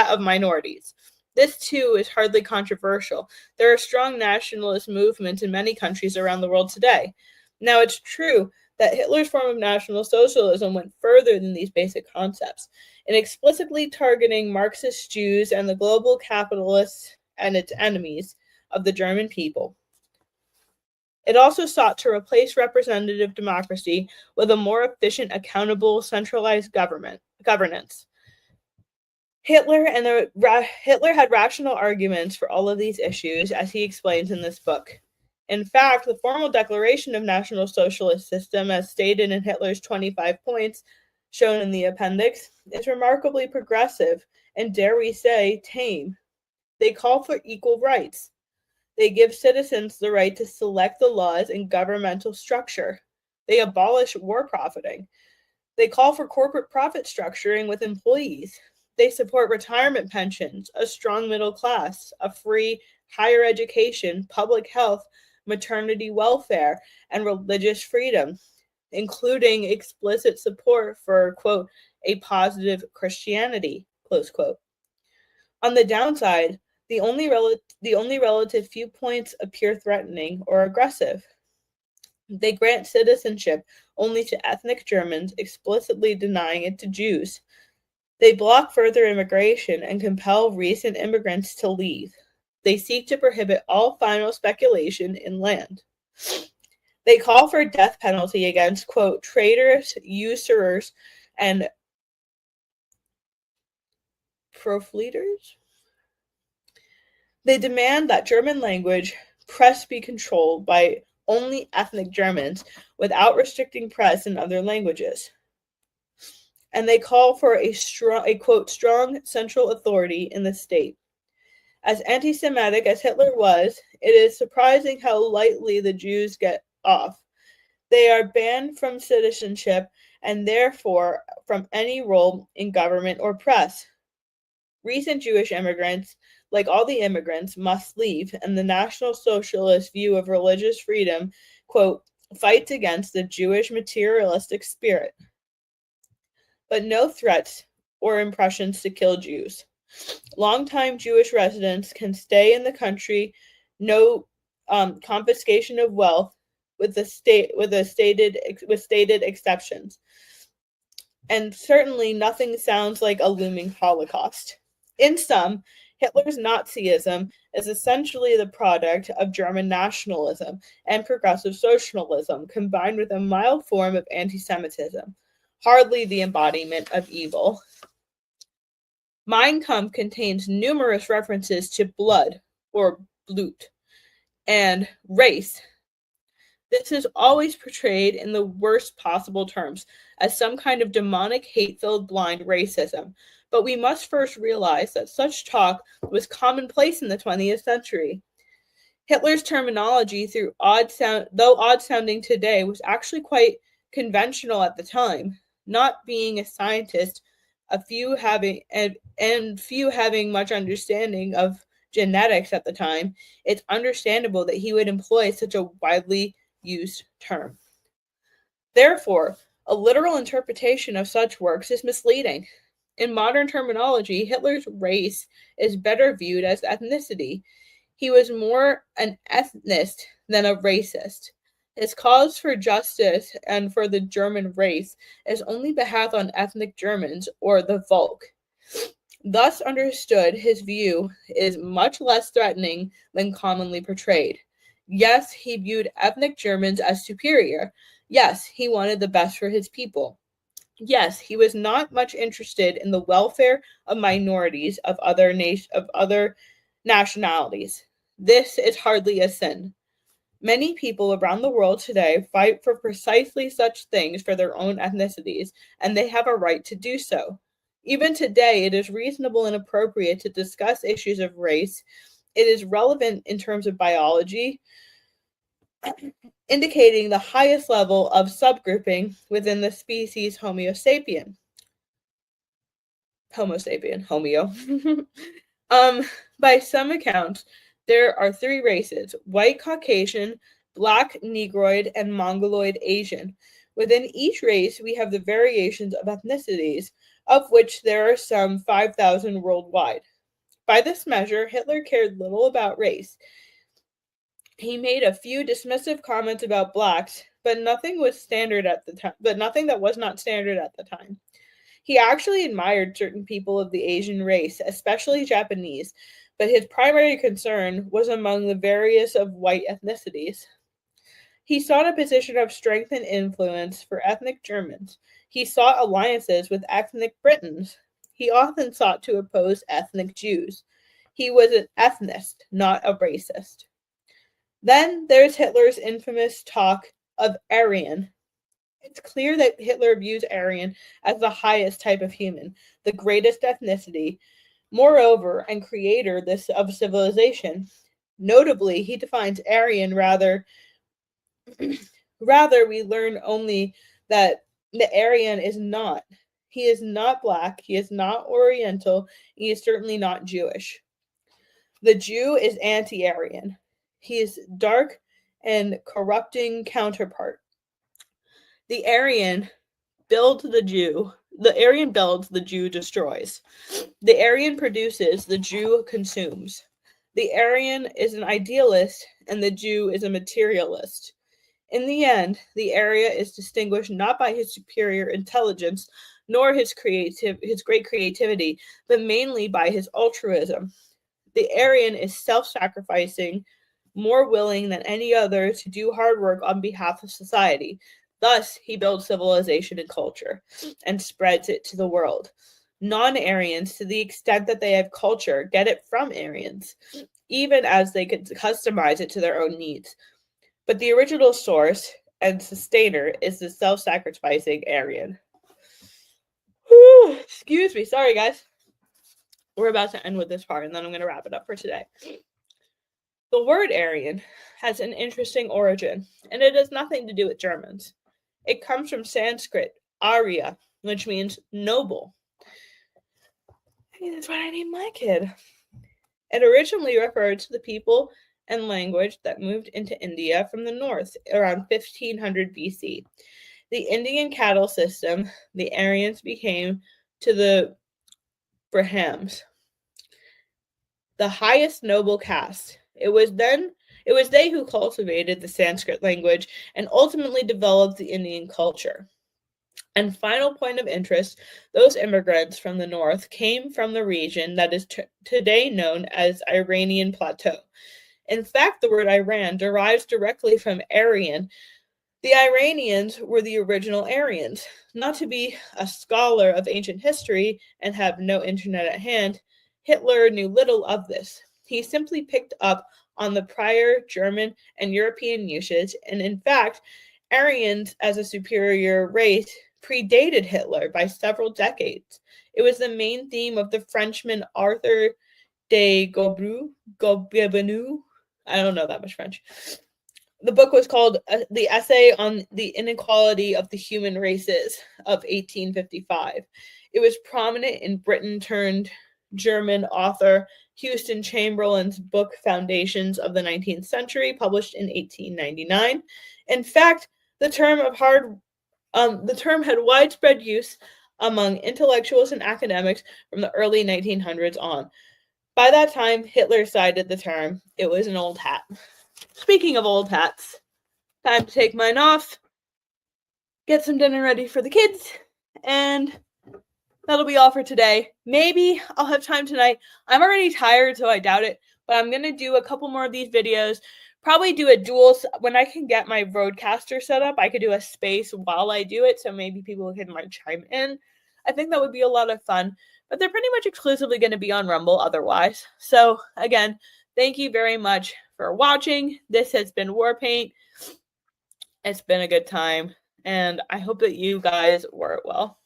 of minorities. This, too, is hardly controversial. There are strong nationalist movements in many countries around the world today. Now, it's true that Hitler's form of National Socialism went further than these basic concepts, in explicitly targeting Marxist Jews and the global capitalists and its enemies of the German people. It also sought to replace representative democracy with a more efficient, accountable, centralized governance. Hitler had rational arguments for all of these issues, as he explains in this book. In fact, the formal declaration of National Socialist System, as stated in Hitler's 25 points, shown in the appendix, is remarkably progressive and, dare we say, tame. They call for equal rights. They give citizens the right to select the laws and governmental structure. They abolish war profiting. They call for corporate profit structuring with employees. They support retirement pensions, a strong middle class, a free higher education, public health, maternity welfare, and religious freedom, including explicit support for, quote, a positive Christianity, close quote. On the downside, the only relative few points appear threatening or aggressive. They grant citizenship only to ethnic Germans, explicitly denying it to Jews. They block further immigration and compel recent immigrants to leave. They seek to prohibit all final speculation in land. They call for a death penalty against, quote, traitors, usurers, and profligers. They demand that German language press be controlled by only ethnic Germans without restricting press in other languages. And they call for a quote, strong central authority in the state. As anti-Semitic as Hitler was, it is surprising how lightly the Jews get off. They are banned from citizenship and therefore from any role in government or press. Recent Jewish immigrants, like all the immigrants, must leave, and the National Socialist view of religious freedom, quote, fights against the Jewish materialistic spirit. But no threats or impressions to kill Jews. Longtime Jewish residents can stay in the country, no confiscation of wealth, with stated exceptions. And certainly nothing sounds like a looming Holocaust. In sum, Hitler's Nazism is essentially the product of German nationalism and progressive socialism combined with a mild form of anti-Semitism, hardly the embodiment of evil. Mein Kampf contains numerous references to blood, or Blut, and race. This is always portrayed in the worst possible terms, as some kind of demonic, hate-filled, blind racism. But we must first realize that such talk was commonplace in the 20th century. Hitler's terminology, though odd-sounding today, was actually quite conventional at the time. Not being a scientist, few having much understanding of genetics at the time, it's understandable that he would employ such a widely used term. Therefore, a literal interpretation of such works is misleading. In modern terminology, Hitler's race is better viewed as ethnicity. He was more an ethnicist than a racist. His cause for justice and for the German race is only behalf on ethnic Germans, or the Volk. Thus understood, his view is much less threatening than commonly portrayed. Yes, he viewed ethnic Germans as superior. Yes, he wanted the best for his people. Yes, he was not much interested in the welfare of minorities of other nationalities. This is hardly a sin. Many people around the world today fight for precisely such things for their own ethnicities, and they have a right to do so. Even today, it is reasonable and appropriate to discuss issues of race. It is relevant in terms of biology, indicating the highest level of subgrouping within the species Homo sapien. By some accounts, there are 3 races: white Caucasian, black Negroid, and Mongoloid Asian. Within each race, we have the variations of ethnicities, of which there are some 5,000 worldwide. By this measure, Hitler cared little about race. He made a few dismissive comments about blacks, but nothing that was not standard at the time. He actually admired certain people of the Asian race, especially Japanese, but his primary concern was among the various of white ethnicities. He sought a position of strength and influence for ethnic Germans. He sought alliances with ethnic Britons. He often sought to oppose ethnic Jews. He was an ethnicist, not a racist. Then there's Hitler's infamous talk of Aryan. It's clear that Hitler views Aryan as the highest type of human, the greatest ethnicity, moreover, and creator of civilization. Notably, he defines Aryan rather we learn only that the Aryan is not. He is not black, he is not Oriental, he is certainly not Jewish. The Jew is anti-Aryan. He is dark and corrupting counterpart. The Aryan builds, the Jew destroys. The Aryan produces, the Jew consumes. The Aryan is an idealist, and the Jew is a materialist. In the end, the Aryan is distinguished not by his superior intelligence, nor his great creativity, but mainly by his altruism. The Aryan is self-sacrificing, more willing than any other to do hard work on behalf of society. Thus, he builds civilization and culture and spreads it to the world. Non-Aryans, to the extent that they have culture, get it from Aryans, even as they could customize it to their own needs. But the original source and sustainer is the self-sacrificing Aryan. Whew, excuse me. Sorry, guys. We're about to end with this part, and then I'm going to wrap it up for today. The word Aryan has an interesting origin, and it has nothing to do with Germans. It comes from Sanskrit, Arya, which means noble. Hey, that's what I named my kid. It originally referred to the people and language that moved into India from the north around 1500 BC. The Indian cattle system, the Aryans became to the Brahmins, the highest noble caste. It was they who cultivated the Sanskrit language and ultimately developed the Indian culture. And final point of interest, those immigrants from the north came from the region that is today known as Iranian Plateau. In fact, the word Iran derives directly from Aryan. The Iranians were the original Aryans. Not to be a scholar of ancient history and have no internet at hand, Hitler knew little of this. He simply picked up on the prior German and European usage, and in fact, Aryans as a superior race predated Hitler by several decades. It was the main theme of the Frenchman Arthur de Gobineau. I don't know that much French. The book was called The Essay on the Inequality of the Human Races of 1855. It was prominent in Britain turned German author Houston Chamberlain's book Foundations of the 19th Century, published in 1899. In fact, the term had widespread use among intellectuals and academics from the early 1900s on. By that time, Hitler cited the term. It was an old hat. Speaking of old hats, time to take mine off, get some dinner ready for the kids, and that'll be all for today. Maybe I'll have time tonight. I'm already tired, so I doubt it, but I'm going to do a couple more of these videos. Probably do a dual, when I can get my Rodecaster set up, I could do a space while I do it, so maybe people can chime in. I think that would be a lot of fun, but they're pretty much exclusively going to be on Rumble otherwise. So again, thank you very much for watching. This has been Warpaint. It's been a good time, and I hope that you guys were well.